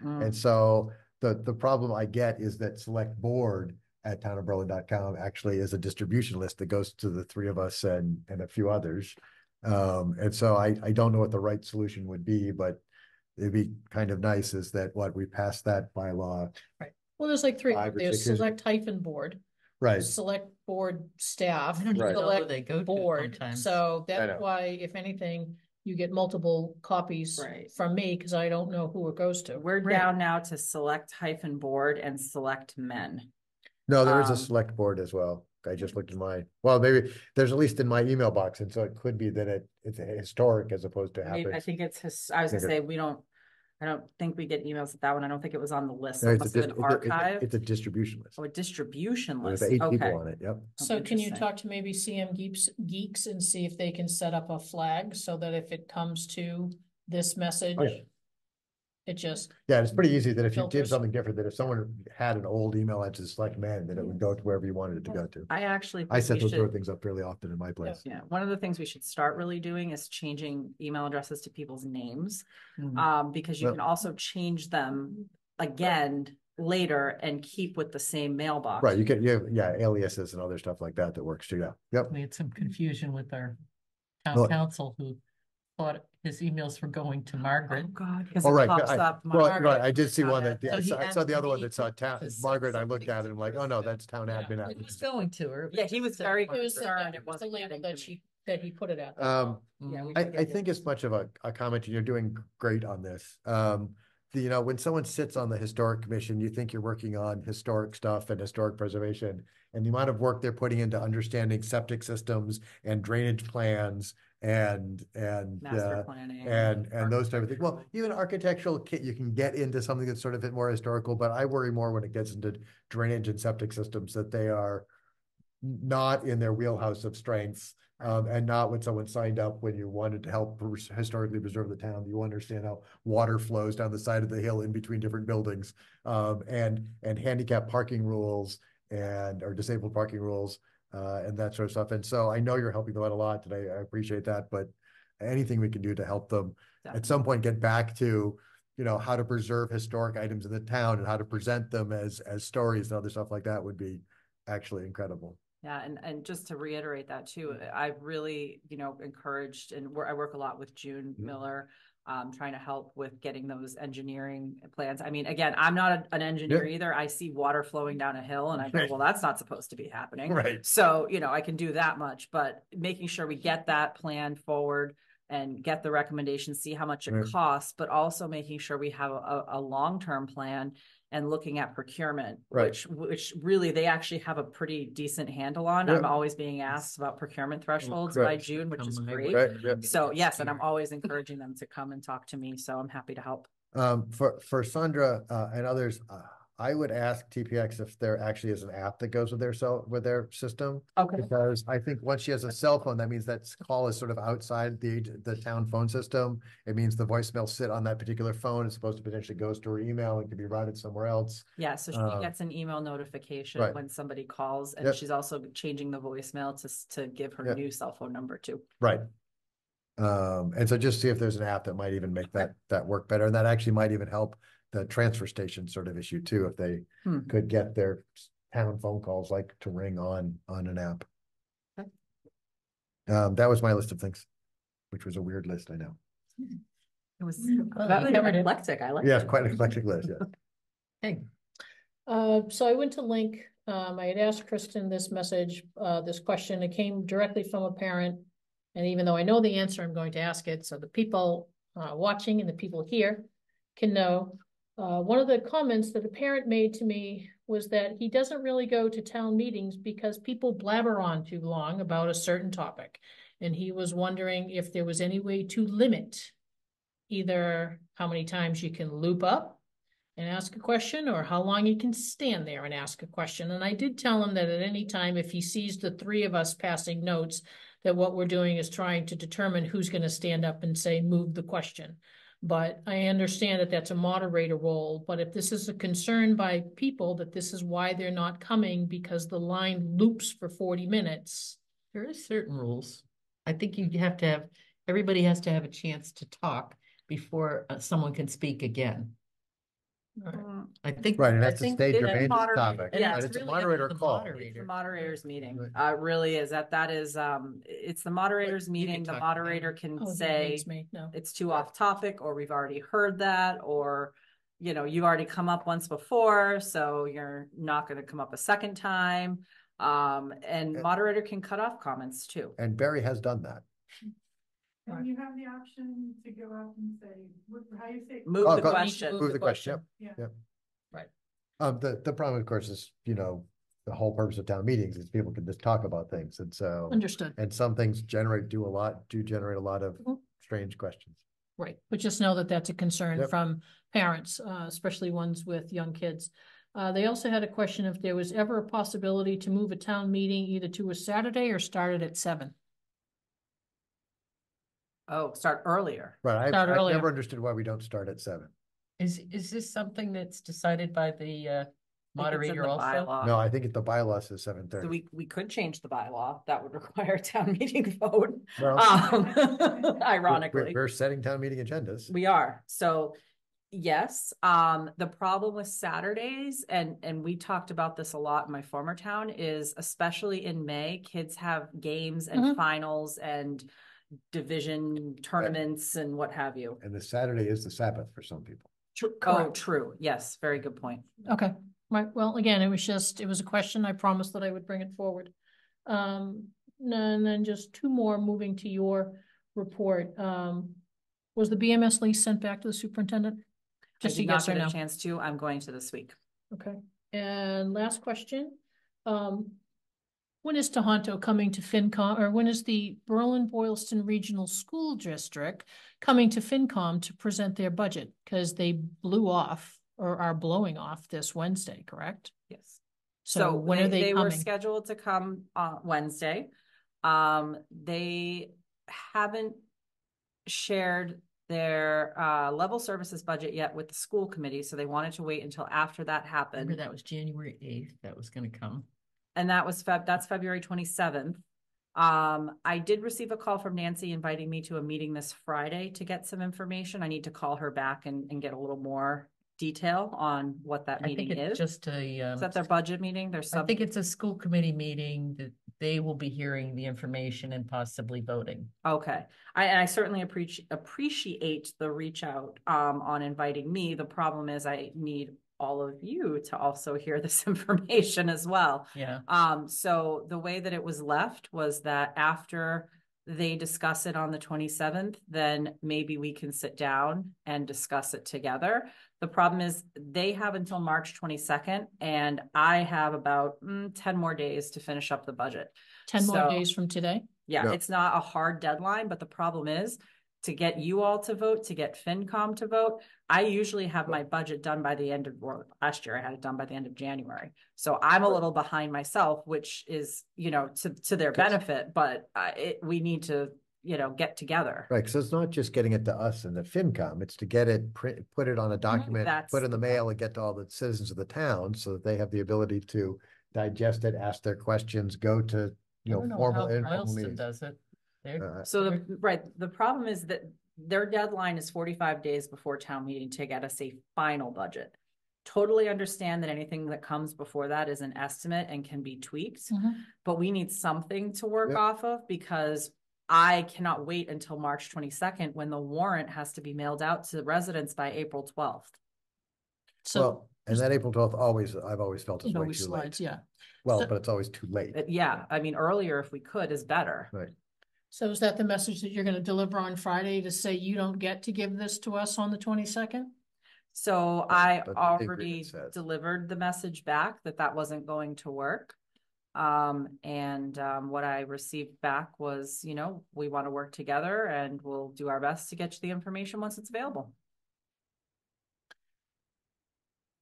And so the problem I get is that selectboard@townofberlin.com actually is a distribution list that goes to the three of us and a few others. And so I don't know what the right solution would be, but it'd be kind of nice is that we passed that bylaw. Right. Well, there's like three. 5 or There's 6 years select hyphen board, Right. select board staff, I don't even Right. know who select they go to board. sometimes. So I know. that's why, if anything, you get multiple copies Right. from me because I don't know who it goes to. We're down now to select-board and select men. No, there is a Um, select board as well. I just looked in well, maybe there's at least in my email box. And so it could be that it's a historic as opposed to I happens. think it's I was gonna Okay. say, I don't think we get emails at that one. I don't think it was on the list. No, It it's a must have been archived. it's a distribution list. Oh, a distribution There's list. 8 people Okay. on it, yep. So can you Interesting. talk to maybe CM Geeks and see if they can set up a flag so that if it comes to this message, Oh, yeah. it just, Yeah, it's pretty easy that if you did Filters. something different, that if someone had an old email address to select men, that it would go to wherever you wanted it to go to. I actually I think set we those sort of should, things up fairly often in my place. yeah, one of the things we should start really doing is changing email addresses to people's names. Mhm. Because you Well- can also change them again later and keep with the same mailbox. Right, yeah, aliases and other stuff like that works too, yeah, yep. We had some confusion with our Well- town council who thought his emails were going to Margaret. Oh, God, because Oh, it right, pops I- up. Well, right, Margaret. I did see one that, So he I saw the asked other one me that saw town, to say Margaret, I looked something at it, I'm like, oh no, that's town admin. It was going to her. Yeah, he was very it was concerned. It the wasn't label getting that to me. that he put it at. Yeah, we I should get think this. as much of a comment, and you're doing great on this. When someone sits on the historic commission, you think you're working on historic stuff and historic preservation. And the amount of work they're putting into understanding septic systems and drainage plans and Master planning. and those type of things. Well, even architectural kit, you can get into something that's sort of a bit more historical, but I worry more when it gets into drainage and septic systems that they are not in their wheelhouse of strengths. And not when someone signed up when you wanted to help historically preserve the town. You understand how water flows down the side of the hill in between different buildings, and handicap parking rules or disabled parking rules, and that sort of stuff. And so I know you're helping them out a lot today. I appreciate that, but anything we can do to help them at some point get back to, how to preserve historic items in the town and how to present them as stories and other stuff like that would be actually incredible. Yeah, and just to reiterate that too, I've really, encouraged, and I work a lot with June Miller, trying to help with getting those engineering plans. I mean, again, I'm not an engineer either. I see water flowing down a hill and I go, well, that's not supposed to be happening. Right. So, I can do that much, but making sure we get that plan forward and get the recommendations, see how much it Right. costs, but also making sure we have a long-term plan and looking at procurement, Right. which really they actually have a pretty decent handle on. Yeah. I'm always being asked about procurement thresholds by Correct. June, which is Come my great. way. Right, yeah. So yes, and I'm always encouraging them to come and talk to me. So I'm happy to help. For Sandra and others, I would ask TPX if there actually is an app that goes with their system. Okay. Because I think once she has a cell phone, that means that call is sort of outside the town phone system. It means the voicemail sit on that particular phone. It's supposed to potentially goes to her email and can be routed somewhere else. Yeah, so she gets an email notification Right. when somebody calls, and Yep. she's also changing the voicemail to give her Yep. new cell phone number too. Right. And so just see if there's an app that might even make that work better. And that actually might even help the transfer station sort of issue too, if they could get their town phone calls like to ring on an app. Okay. That was my list of things, which was a weird list, I know. It was Well, you covered it. eclectic. I like Yeah, it. quite an eclectic list, yeah. Hey, So I went to Link, I had asked Kristen this message, this question, it came directly from a parent. And even though I know the answer, I'm going to ask it so the people watching and the people here can know. One of the comments that a parent made to me was that he doesn't really go to town meetings because people blabber on too long about a certain topic. And he was wondering if there was any way to limit either how many times you can loop up and ask a question or how long you can stand there and ask a question. And I did tell him that at any time, if he sees the three of us passing notes, that what we're doing is trying to determine who's going to stand up and say, move the question. But I understand that that's a moderator role. But if this is a concern by people that this is why they're not coming because the line loops for 40 minutes. There is certain rules. I think you have to have, everybody has to have a chance to talk before someone can speak again. I think. Right, and I that's to think state your that- main Moder- topic, yeah, but it's it's a really up to moderator the call. moderator. It's the moderator's meeting. Right. Really is that is, it's the moderator's meeting. The talk moderator can Oh, he say reads me. No. it's too off topic, or we've already heard that, or, you know, you've already come up once before, so you're not going to come up a second time. And moderator can cut off comments too. And Barry has done that. And you have the option to go out and say, how you say? Move Oh, the go- question. Move the question, Yeah. yep. Right. The problem, of course, is, you know, the whole purpose of town meetings is people can just talk about things, and so. Understood. And some things generate a lot of Mhm. strange questions. Right, but just know that that's a concern Yep. from parents, especially ones with young kids. They also had a question if there was ever a possibility to move a town meeting either to a Saturday or start it at 7. Oh, start earlier. Right, Start I've earlier. never understood why we don't start at 7. Is this something that's decided by the I think it's in moderator the also? bylaw. No, I think the bylaw says So 7:30. we could change the bylaw. That would require a town meeting vote. Well, Ironically. We're setting town meeting agendas. We are. So yes, the problem with Saturdays, and we talked about this a lot in my former town, is especially in May, kids have games and Mhm. finals and division tournaments and what have you. And the Saturday is the Sabbath for some people. Oh, Correct. true. Yes, very good point. Okay, right, well, again, it was a question, I promised that I would bring it forward. And then just two more, moving to your report. Was the BMS lease sent back to the superintendent? I Just did a not yes or get no? a chance to. I'm going to this week. Okay, and last question. When is Tohoto coming to FinCom, or when is the Berlin-Boylston Regional School District coming to FinCom to present their budget? Because they blew off, or are blowing off this Wednesday, correct? Yes. So when are they were coming? scheduled to come on Wednesday. They haven't shared their level services budget yet with the school committee, so they wanted to wait until after that happened. Remember that was January 8th, that was gonna come. And that was that's February 27th. I did receive a call from Nancy inviting me to a meeting this Friday to get some information. I need to call her back and get a little more detail on what that I think meeting it's is. just a, Is that their budget meeting? There's I some. think it's a school committee meeting that they will be hearing the information and possibly voting. Okay, I certainly appreciate the reach out on inviting me. The problem is I need all of you to also hear this information as well. Yeah. So the way that it was left was that after they discuss it on the 27th, then maybe we can sit down and discuss it together. The problem is they have until March 22nd, and I have about 10 more days to finish up the budget. 10 more So- days from today? Yeah, No. it's not a hard deadline, but the problem is to get you all to vote, to get FinCom to vote. I usually have my budget done by the end of, well, last year I had it done by the end of January. So I'm a little behind myself, which is, you know, to their benefit, but we need to, you know, get together. Right, because it's not just getting it to us and the FinCom, it's to get it, put it on a document, That's put it in the the mail and get to all the citizens of the town so that they have the ability to digest it, ask their questions, go to, I you don't know, know informal, how informal Boylston meetings. does it. They're- So the problem is that their deadline is 45 days before town meeting to get us a final budget. Totally understand that anything that comes before that is an estimate and can be tweaked, but we need something to work Yep. off of because I cannot wait until March 22nd when the warrant has to be mailed out to residents by April 12th. So, Well, And that April 12th I've always felt is It way always too late. slides, yeah. Well, So- but it's always too late. Yeah, I mean, earlier if we could is better. Right. So is that the message that you're gonna deliver on Friday to say you don't get to give this to us on the 22nd? So I that's what the already agreement says. delivered the message back that wasn't going to work. What I received back was, we want to work together and we'll do our best to get you the information once it's available.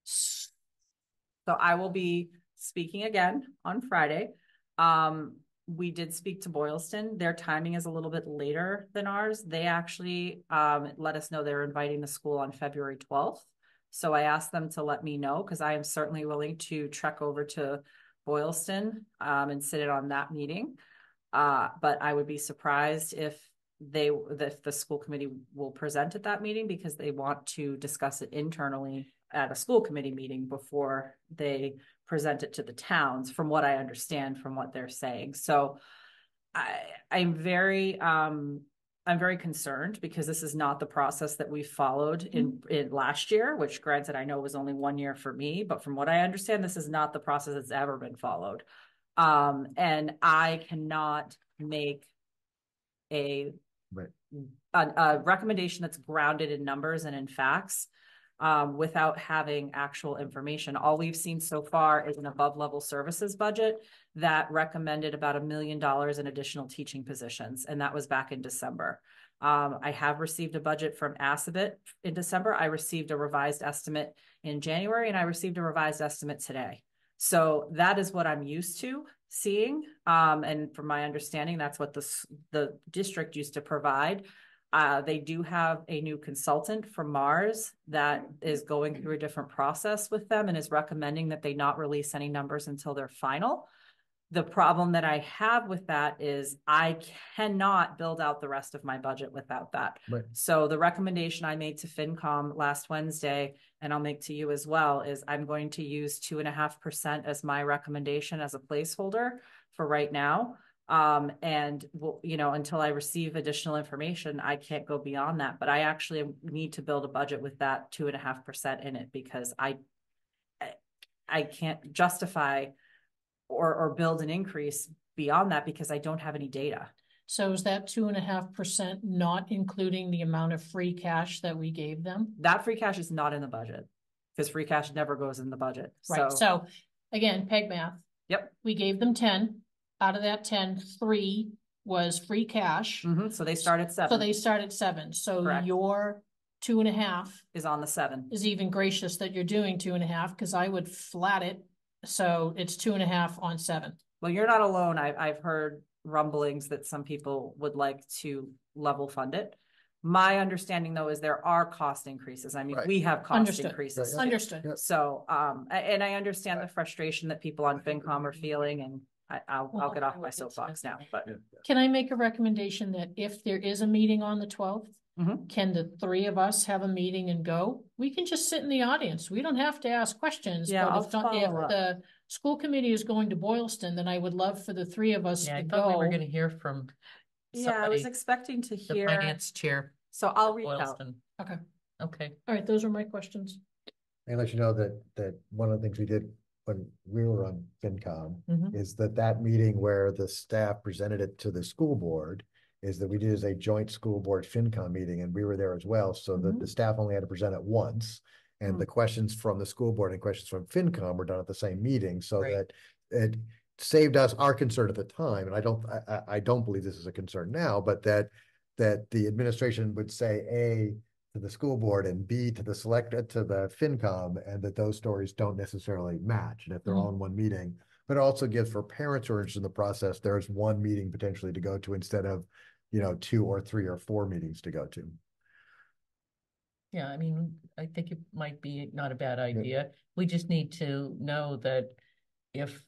So I will be speaking again on Friday. We did speak to Boylston. Their timing is a little bit later than ours. They actually let us know they're inviting the school on February 12th. So I asked them to let me know because I am certainly willing to trek over to Boylston and sit in on that meeting. But I would be surprised if the school committee will present at that meeting because they want to discuss it internally at a school committee meeting before they present it to the towns, from what I understand from what they're saying. So I'm very concerned because this is not the process that we followed in last year, which granted I know was only 1 year for me, but from what I understand, this is not the process that's ever been followed. And I cannot make a recommendation that's grounded in numbers and in facts without having actual information. All we've seen so far is an above level services budget that recommended about $1 million in additional teaching positions. And that was back in December. I have received a budget from Assabet in December. I received a revised estimate in January and I received a revised estimate today. So that is what I'm used to seeing. And from my understanding, that's what the district used to provide. They do have a new consultant from Mars that is going through a different process with them and is recommending that they not release any numbers until they're final. The problem that I have with that is I cannot build out the rest of my budget without that. Right. So the recommendation I made to FinCom last Wednesday, and I'll make to you as well, is I'm going to use 2.5% as my recommendation as a placeholder for right now. Until I receive additional information, I can't go beyond that, but I actually need to build a budget with that 2.5% in it because I can't justify or build an increase beyond that because I don't have any data. So is that 2.5% not including the amount of free cash that we gave them? That free cash is not in the budget because free cash never goes in the budget. Right. So again, peg math. Yep. We gave them 10. Out of that 10, 3 was free cash. So they start at 7. So they start at 7. So Correct. Your 2.5 is on the 7. is even gracious that you're doing 2.5 because I would flat it. So it's 2.5 on 7. Well, you're not alone. I've heard rumblings that some people would like to level fund it. My understanding though is there are cost increases. I mean, we have cost increases. Yeah. Understood. Yeah. So, and I understand the frustration that people on FinCom are feeling, and I'll get off my soapbox now, but. Can I make a recommendation that if there is a meeting on the 12th, can the 3 of us have a meeting and go? We can just sit in the audience. We don't have to ask questions. Yeah, but if follow the school committee is going to Boylston, then I would love for the 3 of us Yeah, to I thought we go. were gonna hear from Yeah, I was somebody, expecting to the hear, finance chair, so I'll reach out. Boylston. Okay. Okay. All right, those are my questions. And let you know that one of the things we did when we were on FinCom is that meeting where the staff presented it to the school board is that we did as a joint school board FinCom meeting, and we were there as well, so that the staff only had to present it once. And the questions from the school board and questions from FinCom were done at the same meeting, so that it saved us our concern at the time. And I don't believe this is a concern now, but that the administration would say A to the school board and B to the FinCom, and that those stories don't necessarily match. And if they're all in one meeting, but it also gives for parents who are interested in the process, there's one meeting potentially to go to instead of, 2 or 3 or 4 meetings to go to. Yeah, I mean, I think it might be not a bad idea. We just need to know that if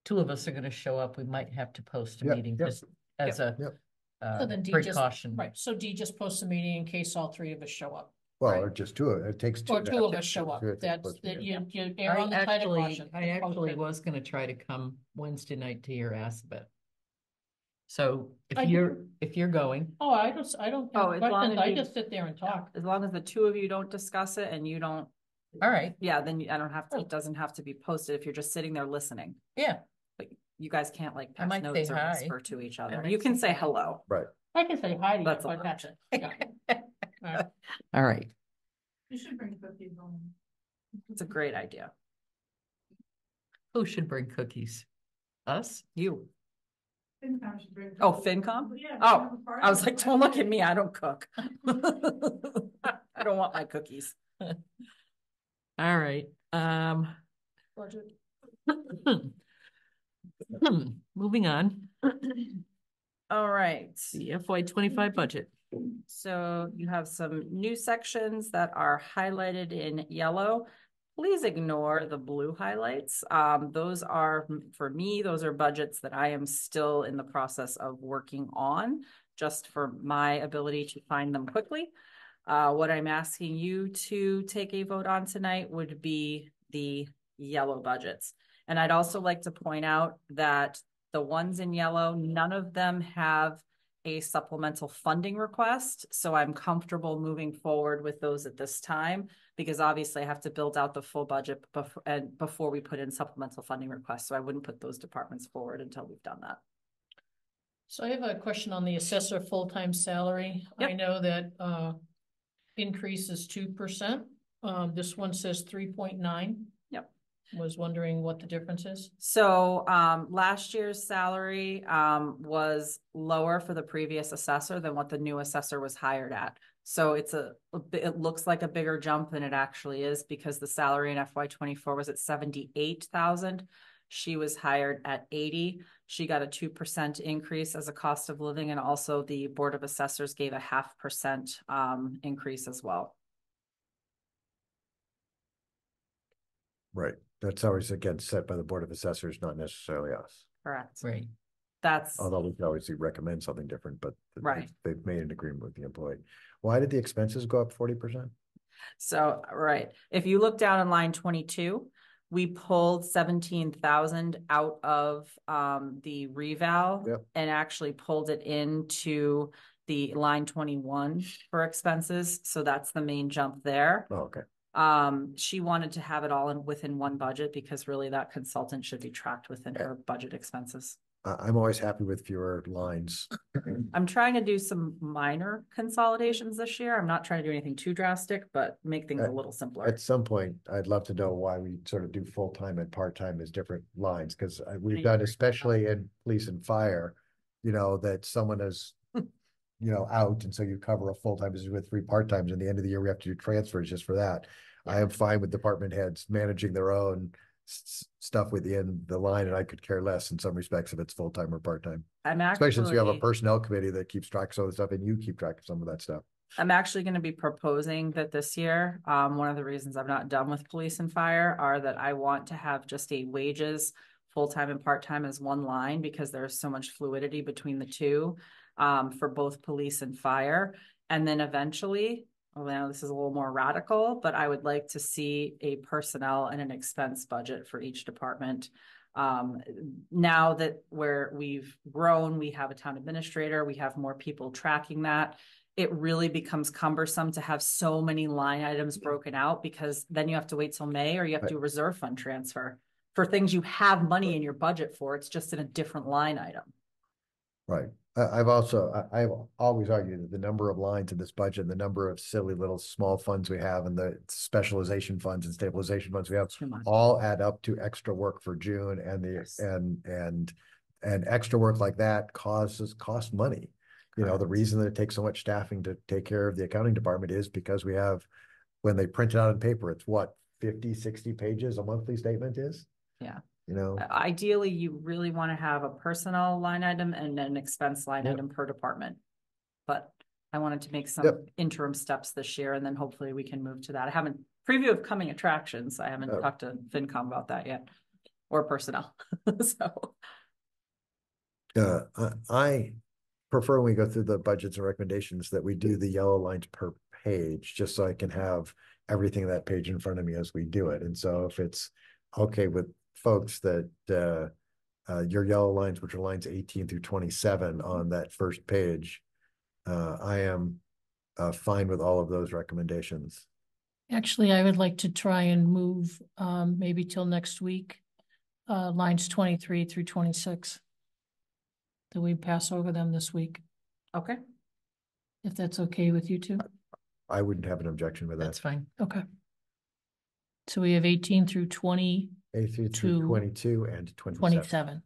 2 of us are gonna show up, we might have to post a meeting just as a So then D precaution. right. So D just posts a meeting in case all 3 of us show up. Well, or just 2, it takes 2. Or 2 of us show up. That's that you err on the side of caution. I actually was gonna try to come Wednesday night to your Assabet. So if you're going, Oh, I don't Oh, have as long questions. as I you- just sit there and talk. As long as the 2 of you don't discuss it and you don't All right, Yeah, then I don't have to, it doesn't have to be posted if you're just sitting there listening. yeah, But you guys can't like I pass might say notes or hi. whisper to each other. might You can say say hi. hello. Right. I can say hi to you, That's but all. that's it. Yeah. All right, You should bring cookies home. It's a great idea. who should bring cookies? Us? You. FinCom should bring. Oh, cookies. FinCom? Yeah. Oh, have a party I was on like, don't look at Wednesday. me, I don't cook. I don't want my cookies. All right, moving on, All right. the FY 25 budget. So you have some new sections that are highlighted in yellow. Please ignore the blue highlights. Those are, for me, those are budgets that I am still in the process of working on, just for my ability to find them quickly. What I'm asking you to take a vote on tonight would be the yellow budgets. And I'd also like to point out that the ones in yellow, none of them have a supplemental funding request. So I'm comfortable moving forward with those at this time, because obviously I have to build out the full budget before we put in supplemental funding requests. So I wouldn't put those departments forward until we've done that. So I have a question on the assessor full-time salary. I Yep. know that increase is 2%. This one says 3.9. Yep. Was wondering what the difference is. So last year's salary was lower for the previous assessor than what the new assessor was hired at. So it looks like a bigger jump than it actually is, because the salary in FY 24 was at 78,000. She was hired at 80. She got a 2% increase as a cost of living, and also the Board of Assessors gave a 0.5% increase as well. Right. That's always, again, set by the Board of Assessors, not necessarily us. Correct. Right. That's Although we can always recommend something different, but Right. they've made an agreement with the employee. Why did the expenses go up 40%? so, right. If you look down in line 22, we pulled 17,000 out of the reval Yep. and actually pulled it into the line 21 for expenses. So that's the main jump there. Oh, okay. She wanted to have it all within one budget, because really that consultant should be tracked within her budget expenses. I'm always happy with fewer lines. I'm trying to do some minor consolidations this year. I'm not trying to do anything too drastic, but make things a little simpler. At some point, I'd love to know why we sort of do full-time and part-time as different lines, because we've done, especially in police and fire, you know, that someone is, you know, out, and so you cover a full-time position with 3 part-times. And the end of the year, we have to do transfers just for that. I am fine with department heads managing their own stuff within the line, and I could care less in some respects if it's full-time or part-time. Especially since you have a personnel committee that keeps track of some of the stuff, and you keep track of some of that stuff. I'm actually going to be proposing that this year, one of the reasons I'm not done with police and fire are that I want to have just a wages, full-time and part-time as one line, because there's so much fluidity between the two for both police and fire. And then eventually, well, now this is a little more radical, but I would like to see a personnel and an expense budget for each department. Now that we've grown, we have a town administrator, we have more people tracking that. It really becomes cumbersome to have so many line items broken out, because then you have to wait till May, or you have to do a reserve fund transfer for things you have money in your budget for. It's just in a different line item. Right. I've always argued that the number of lines in this budget, and the number of silly little small funds we have, and the specialization funds and stabilization funds we have, all add up to extra work for June, and and extra work like that cost money. You know, the reason that it takes so much staffing to take care of the accounting department is because we have, when they print it out on paper, it's what, 50, 60 pages a monthly statement is? Yeah. You know, ideally, you really want to have a personnel line item and an expense line item per department. But I wanted to make some interim steps this year, and then hopefully we can move to that. I haven't preview of coming attractions. I haven't talked to FinCom about that yet, or personnel. So I prefer when we go through the budgets and recommendations that we do the yellow lines per page, just so I can have everything on that page in front of me as we do it. And so if it's okay with folks that your yellow lines, which are lines 18 through 27 on that first page, I am fine with all of those recommendations. Actually, I would like to try and move, maybe till next week, lines 23 through 26. That we pass over them this week, Okay, if that's okay with you two. I wouldn't have an objection with That's that. fine. Okay. So we have 18 through 20, 8 through to 22 and 27. 27.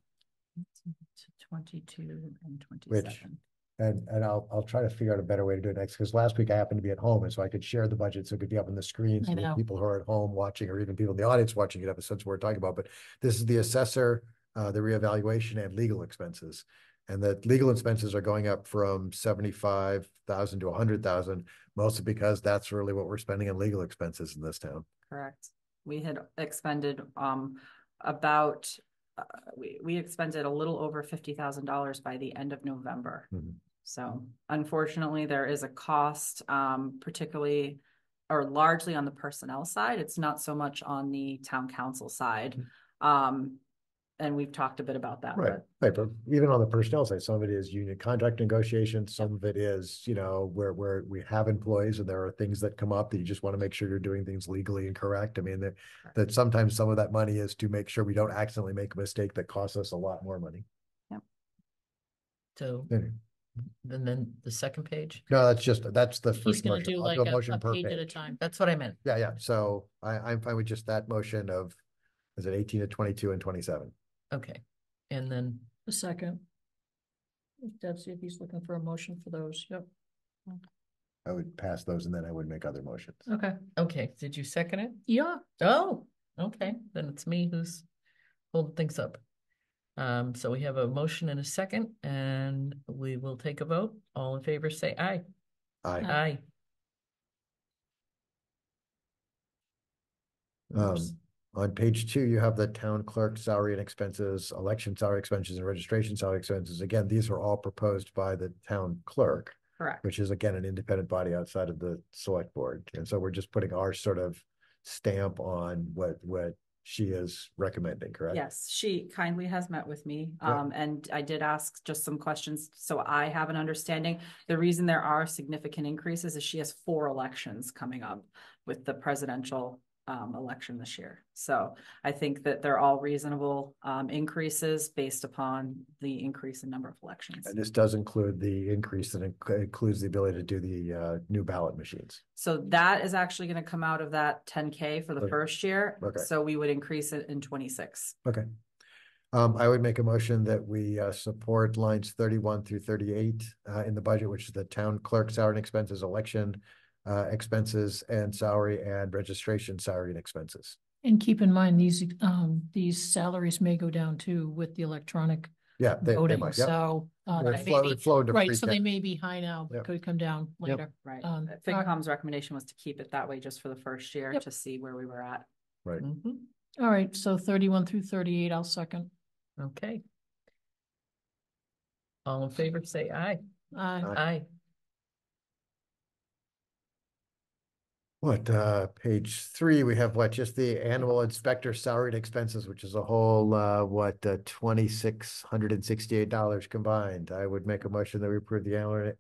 22 and Which, 27. and I'll try to figure out a better way to do it next, because last week I happened to be at home, and so I could share the budget, so it could be up on the screen. I So that know. people who are at home watching, or even people in the audience watching, could have a sense of what we're talking about. But this is the assessor, the reevaluation and legal expenses. And that legal expenses are going up from 75,000 to 100,000, mostly because that's really what we're spending on legal expenses in this town. Correct. We had expended about we expended a little over $50,000 by the end of November. Mhm. So unfortunately, there is a cost, particularly or largely on the personnel side. It's not so much on the town council side. And we've talked a bit about that. Right, right, but even on the personnel side, some of it is union contract negotiations, some of it is, you know, where we have employees and there are things that come up that you just want to make sure you're doing things legally and correct. I mean, that sometimes some of that money is to make sure we don't accidentally make a mistake that costs us a lot more money. So Anyway. then the second page, No, that's the He's first gonna motion. do I'll like do a motion per page at a page. time. that's what I meant. Yeah, yeah, so I'm fine with just that motion of, is it 18 to 22 and 27? Okay, and then A second. Deb's if he's looking for a motion for those, yep. I would pass those and then I would make other motions. Okay, okay, did you second it? yeah, Oh, okay, then it's me who's holding things up. So we have a motion and a second, and we will take a vote. All in favor, say aye. Aye. Aye. Oops. On page 2, you have the town clerk salary and expenses, election salary expenses, and registration salary expenses. Again, these are all proposed by the town clerk, Correct. which is again an independent body outside of the select board. And so we're just putting our sort of stamp on what she is recommending, correct? Yes, she kindly has met with me, Yeah. and I did ask just some questions, so I have an understanding. The reason there are significant increases is she has 4 elections coming up with the presidential election this year. So I think that they're all reasonable increases based upon the increase in number of elections. And this does include the increase that includes the ability to do the new ballot machines. So that is actually going to come out of that 10K for the Okay. first year. Okay. So we would increase it in 26. Okay. I would make a motion that we support lines 31 through 38 in the budget, which is the town clerk salary and expenses, election expenses and salary and registration salary and expenses. and keep in mind, these salaries may go down too with the electronic Yeah, they voting, might, yep. so. They they flow- may be- flow into Right, free so cash. they may be high now, but Yep. could come down Yep. later. Right. Alright. FinCom's recommendation was to keep it that way just for the first year Yep. to see where we were at. Right. Mhm. All right, so 31 through 38, I'll second. Okay. All in favor, say aye. Aye. Page 3, we have just the annual inspector salary and expenses, which is a whole, $2,668 combined. I would make a motion that we approve the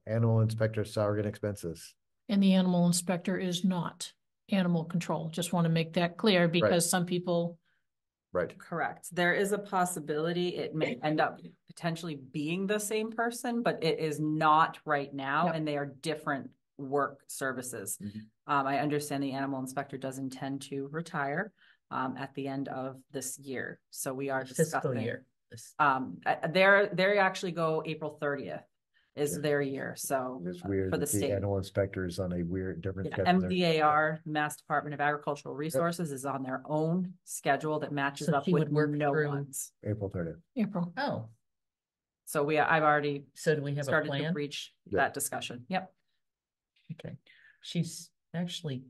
annual inspector salary and expenses. And the animal inspector is not animal control. Just want to make that clear because some people, Right. Correct. There is a possibility it may end up potentially being the same person, but it is not right now, Yep. and they are different work services. Mhm. I understand the animal inspector does intend to retire at the end of this year, so we are Fiscal discussing. year. They actually go April 30th is Yeah. their year, so It's weird for the that the state. animal inspector is on a weird, different Yeah, schedule there. MDAR, Mass Department of Agricultural Resources, is on their own schedule that matches So up she with would work no through- one's. April 30th. April. Oh, So I've already so do we have a started to plan? reach Yeah. that discussion. Yep. Okay, she's actually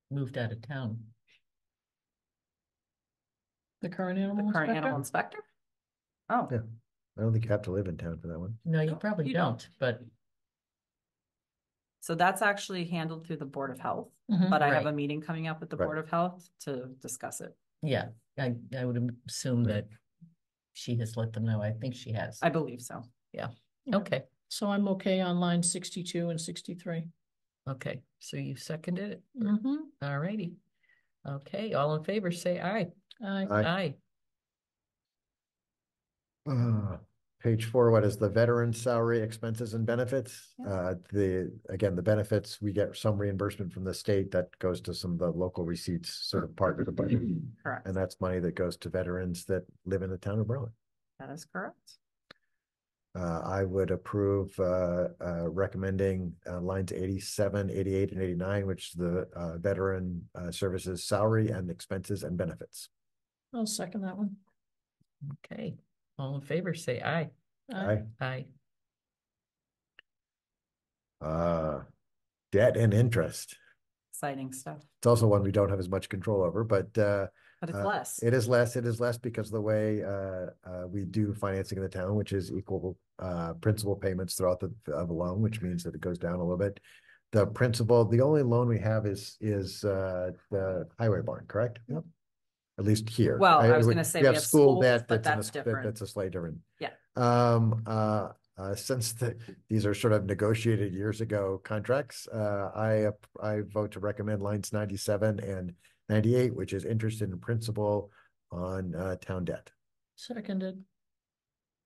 moved out of town. The current The animal current animal inspector? inspector? Oh, Yeah. I don't think you have to live in town for that one. No, you No, probably you don't, but so that's actually handled through the Board of Health, Mhm. but I have a Right. meeting coming up with the Right. Board of Health to discuss it. yeah, I would assume Right. that she has let them know. I think she has. I believe so. Okay, So I'm okay on line 62 and 63. okay. So you seconded it? Mm-hmm. All righty. Okay, all in favor, say aye. Aye. Aye. Aye. Page 4, what is the veteran salary, expenses and benefits? Yep. The benefits, we get some reimbursement from the state that goes to some of the local receipts, sort of part of the budget. Correct. And that's money that goes to veterans that live in the town of Berlin. That is correct. I would approve recommending lines 87, 88, and 89, which is the veteran services salary and expenses and benefits. I'll second that one. Okay, all in favor, say aye. Aye. Aye. Debt and interest. Exciting stuff, It's also one we don't have as much control over, but but it's less. it is less. It is less because of the way we do financing in the town, which is equal principal payments throughout the loan, which means that it goes down a little bit. The principal, the only loan we have is the highway barn, correct? Yep. At least here. Well, I was gonna say we have school schools, debt but that's that's different. that's a slightly different. Yeah. Since these are sort of negotiated years ago contracts, I vote to recommend lines 97 and 98, which is interest and principal on town debt. Seconded.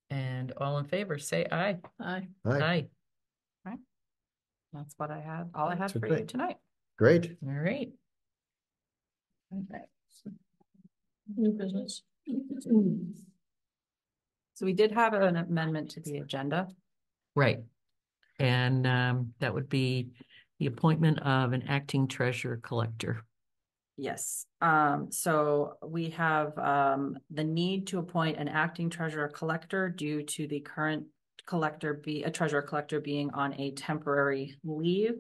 And all in favor, say aye. Aye. Aye. Aye. That's what I had, all I had That's for okay. you tonight. Great. All right. New business. So we did have an amendment to the agenda. Right. And that would be the appointment of an acting treasurer collector. Yes, so we have the need to appoint an acting treasurer collector due to the current treasurer collector being on a temporary leave.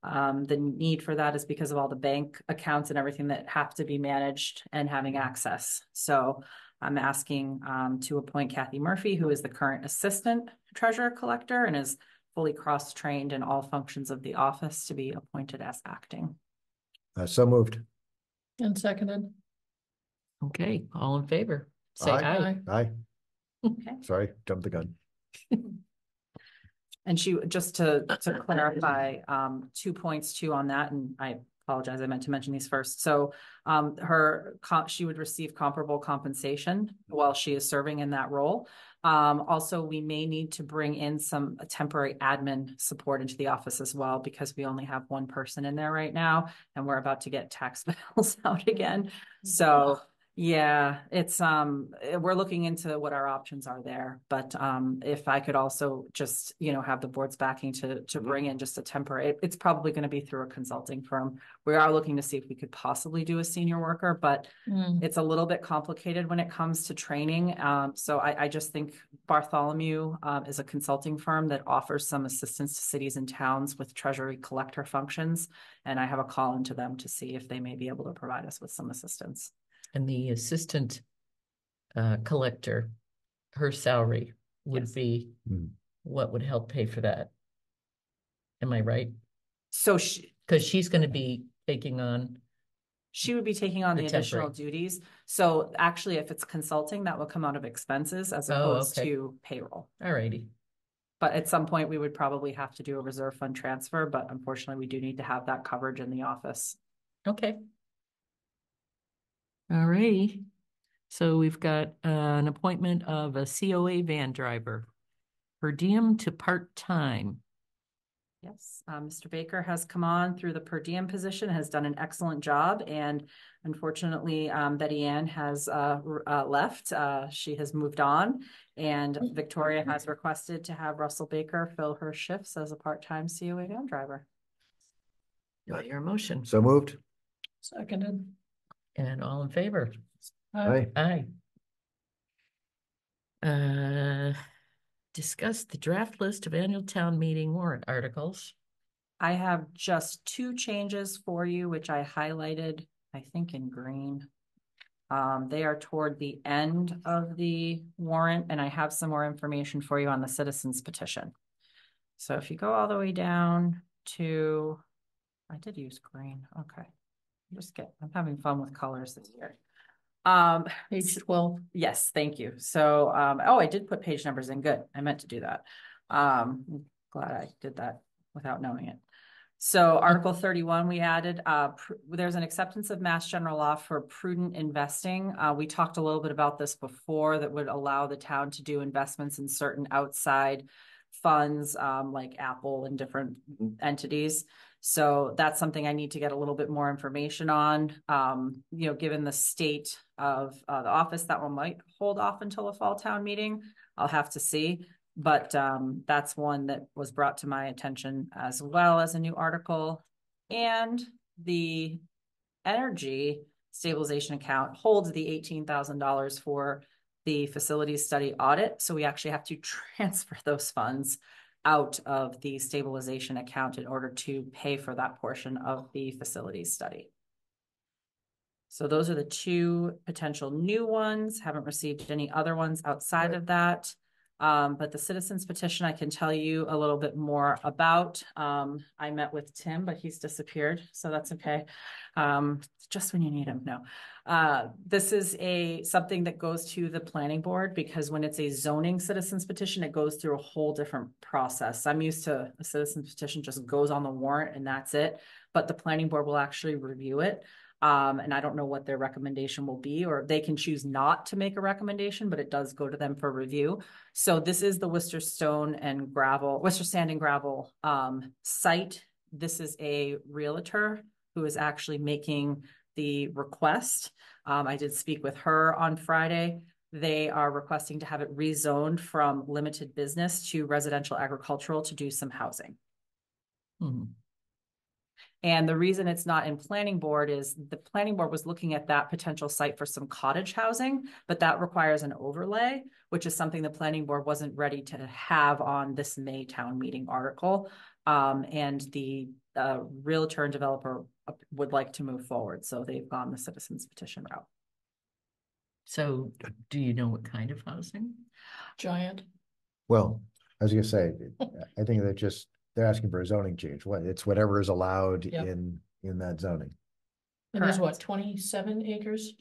The need for that is because of all the bank accounts and everything that have to be managed and having access. So I'm asking to appoint Kathy Murphy, who is the current assistant treasurer collector and is fully cross-trained in all functions of the office, to be appointed as acting. So moved. And seconded. Okay, all in favor, say Aye. aye. Aye. Okay. Sorry, jumped the gun. And she, just to clarify, 2 points too on that, and I apologize, I meant to mention these first. So she would receive comparable compensation while she is serving in that role. Also, we may need to bring in some temporary admin support into the office as well, because we only have one person in there right now, and we're about to get tax bills out again. So yeah, it's we're looking into what our options are there, but if I could also just, have the board's backing to bring in just a temporary, it's probably going to be through a consulting firm. We are looking to see if we could possibly do a senior worker, but it's a little bit complicated when it comes to training. So I just think Bartholomew is a consulting firm that offers some assistance to cities and towns with treasury collector functions, and I have a call into them to see if they may be able to provide us with some assistance. And the assistant collector, her salary would be what would help pay for that? Am I right? So because she's going to be taking on. She would be taking on the additional temporary duties. So actually, if it's consulting, that would come out of expenses as opposed to payroll. All righty. But at some point, we would probably have to do a reserve fund transfer, but unfortunately, we do need to have that coverage in the office. Okay. All righty. So we've got an appointment of a COA van driver, per diem to part-time. Yes, Mr. Baker has come on through the per diem position, has done an excellent job, and unfortunately, Betty Ann has left. She has moved on, and Victoria has requested to have Russell Baker fill her shifts as a part-time COA van driver. Do I hear a motion? So moved. Seconded. And all in favor? Aye. Aye. Discuss the draft list of annual town meeting warrant articles. I have just 2 changes for you, which I highlighted, I think in green. They are toward the end of the warrant, and I have some more information for you on the citizens petition. So if you go all the way down to, I did use green. Okay. I'm having fun with colors this year. Page 12. Yes, thank you. So, I did put page numbers in. Good. I meant to do that. Glad I did that without knowing it. So Article 31, we added, there's an acceptance of Mass General Law for prudent investing. We talked a little bit about this before, that would allow the town to do investments in certain outside funds, like Apple and different entities. So that's something I need to get a little bit more information on. Given the state of the office, that one might hold off until a fall town meeting. I'll have to see. But that's one that was brought to my attention, as well as a new article. And the energy stabilization account holds the $18,000 for the facilities study audit. So we actually have to transfer those funds out of the stabilization account in order to pay for that portion of the facilities study. So those are the two potential new ones. Haven't received any other ones outside of that. But the citizens petition, I can tell you a little bit more about. I met with Tim, but he's disappeared, so that's okay. Just when you need him. No, this is something that goes to the planning board, because when it's a zoning citizens petition, it goes through a whole different process. I'm used to a citizens petition just goes on the warrant and that's it, but the planning board will actually review it. And I don't know what their recommendation will be, or they can choose not to make a recommendation, but it does go to them for review. So this is the Worcester Sand and Gravel site. This is a realtor who is actually making the request. I did speak with her on Friday. They are requesting to have it rezoned from limited business to residential agricultural to do some housing. Hmm. And the reason it's not in planning board is the planning board was looking at that potential site for some cottage housing, but that requires an overlay, which is something the planning board wasn't ready to have on this May town meeting article. And the realtor and developer would like to move forward. So they've gone the citizens petition route. So do you know what kind of housing? Giant. Well, I was gonna say, I think they're asking for a zoning change. It's whatever is allowed Yep. in that zoning. And there's Correct. what, 27 acres?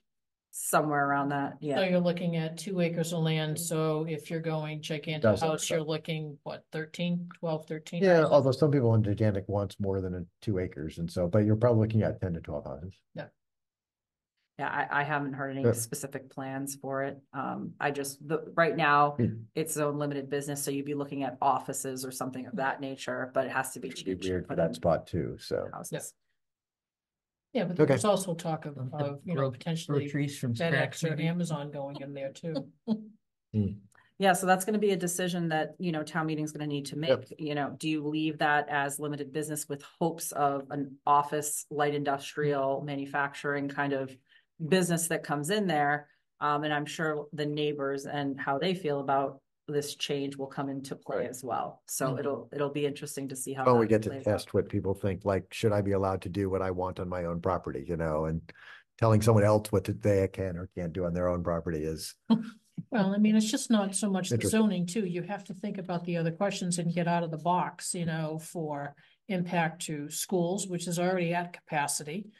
Somewhere around that, So yeah. you're looking at 2 acres of land. So if you're going gigantic Dozen or house, so. you're looking, what, 12, 13? Yeah, houses? although some people in gigantic wants more than 2 acres, and so, but you're probably looking at 10 to 12 houses. Yeah, I haven't heard any Yeah. specific plans for it. Right now, Hmm. it's zone limited business, so you'd be looking at offices or something of that nature, but it has to be It'd be changed. weird for that spot too, so. Houses. Yeah, but Okay. there's also talk of, Grow potentially trees from FedEx scratch, or maybe? Amazon going in there too. Yeah, so that's gonna be a decision that, town meeting's gonna need to make, do you leave that as limited business with hopes of an office, light industrial, manufacturing kind of business that comes in there? And I'm sure the neighbors and how they feel about this change will come into play Right. as well. So it'll be interesting to see how. Oh, we that get to plays out. test what people think, like, should I be allowed to do what I want on my own property, and telling someone else what they can or can't do on their own property is. Well, I mean, it's just not so much the Interesting. zoning too. You have to think about the other questions and get out of the box, for impact to schools, which is already at capacity.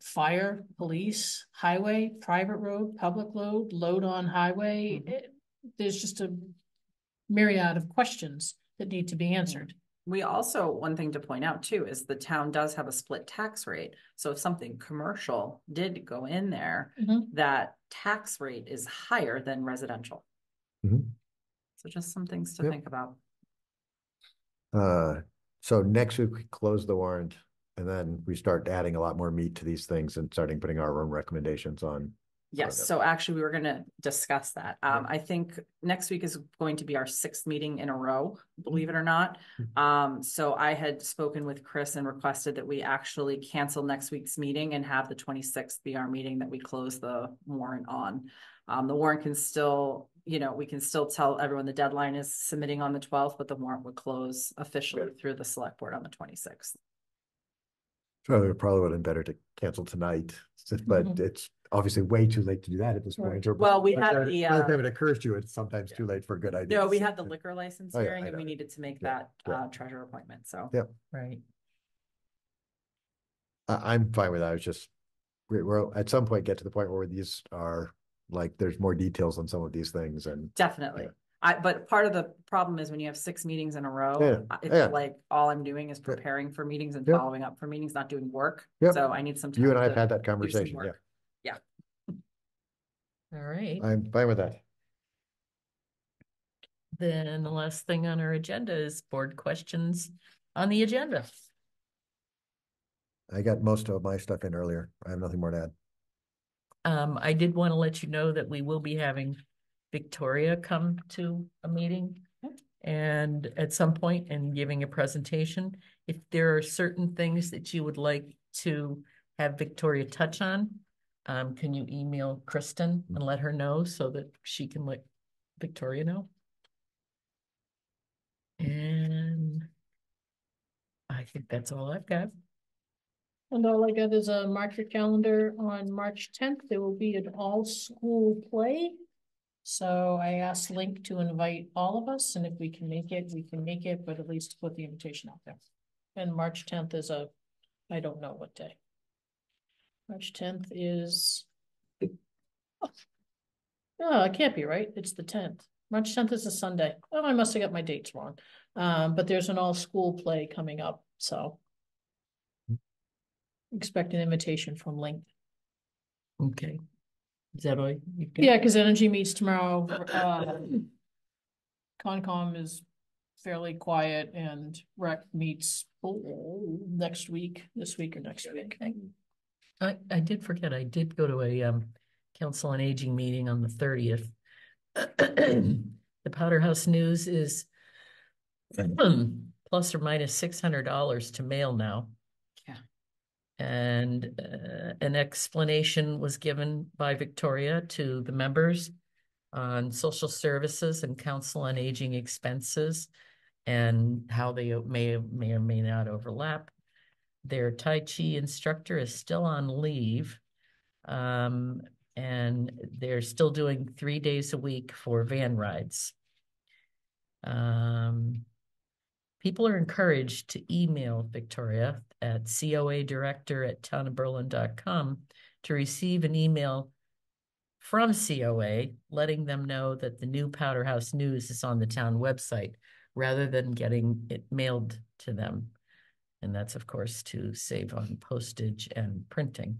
Fire, police, highway, private road, public load on highway. There's just a myriad of questions that need to be answered. We also, one thing to point out too, is the town does have a split tax rate. So if something commercial did go in there, that tax rate is higher than residential. Mhm. So just some things to Yep. think about. So next week we close the warrant and then we start adding a lot more meat to these things and starting putting our own recommendations on. Yes, so actually we were gonna discuss that. I think next week is going to be our 6th meeting in a row, believe it or not. So I had spoken with Chris and requested that we actually cancel next week's meeting and have the 26th be our meeting that we close the warrant on. The warrant can still, we can still tell everyone the deadline is submitting on the 12th, but the warrant would close officially through the select board on the 26th. So it probably would have been better to cancel tonight, but it's obviously way too late to do that at this point. Or Well, we by had the the, by the time it occurs to you, it's sometimes too late for good ideas. No, we had the liquor license Oh, yeah, hearing I and we know. needed to make Yeah, that treasurer appointment, so. Yep. Right. I'm fine with that. It's just, we're at some point get to the point where these are like, there's more details on some of these things and. Definitely. Yeah. But part of the problem is when you have 6 meetings in a row, Yeah, I yeah. feel like all I'm doing is preparing for meetings and Yep. following up for meetings, not doing work. Yep. So I need some time. You and I have to had that do some conversation, yeah. work. Yeah. All right. I'm fine with that. Then the last thing on our agenda is board questions on the agenda. I got most of my stuff in earlier. I have nothing more to add. I did want to let you know that we will be having Victoria come to a meeting and at some point and giving a presentation. If there are certain things that you would like to have Victoria touch on, can you email Kristen and let her know so that she can let Victoria know? And I think that's all I've got. And all I got is a mark your calendar on March 10th. There will be an all-school play. So I asked Link to invite all of us, and if we can make it, we can make it, but at least put the invitation out there. And March 10th is I don't know what day. March 10th is, oh, it can't be right. It's the 10th. March 10th is a Sunday. Oh, I must have got my dates wrong. But there's an all-school play coming up, so expect an invitation from Link. Okay. Is that all you've got? Yeah, because Energy meets tomorrow. Concom is fairly quiet and Rec meets next week, this week or next week. I did forget, I did go to a Council on Aging meeting on the 30th. The Powder House News is plus or minus $600 to mail now. Yeah. And an explanation was given by Victoria to the members on social services and Council on Aging expenses and how they may or may not overlap. Their Tai Chi instructor is still on leave. And they're still doing 3 days a week for van rides. People are encouraged to email Victoria at coadirector@townofberlin.com to receive an email from COA letting them know that the new Powder House News is on the town website rather than getting it mailed to them. And that's, of course, to save on postage and printing.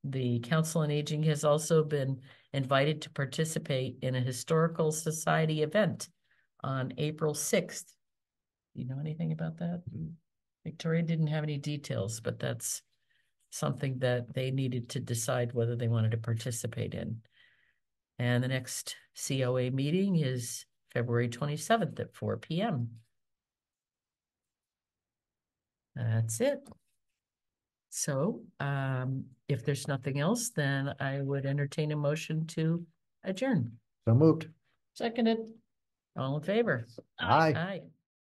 The Council on Aging has also been invited to participate in a historical society event on April 6th. Do you know anything about that? Victoria didn't have any details, but that's something that they needed to decide whether they wanted to participate in. And the next COA meeting is February 27th at 4 p.m. That's it. So, if there's nothing else, then I would entertain a motion to adjourn. So moved. Seconded. All in favor? Aye. Aye.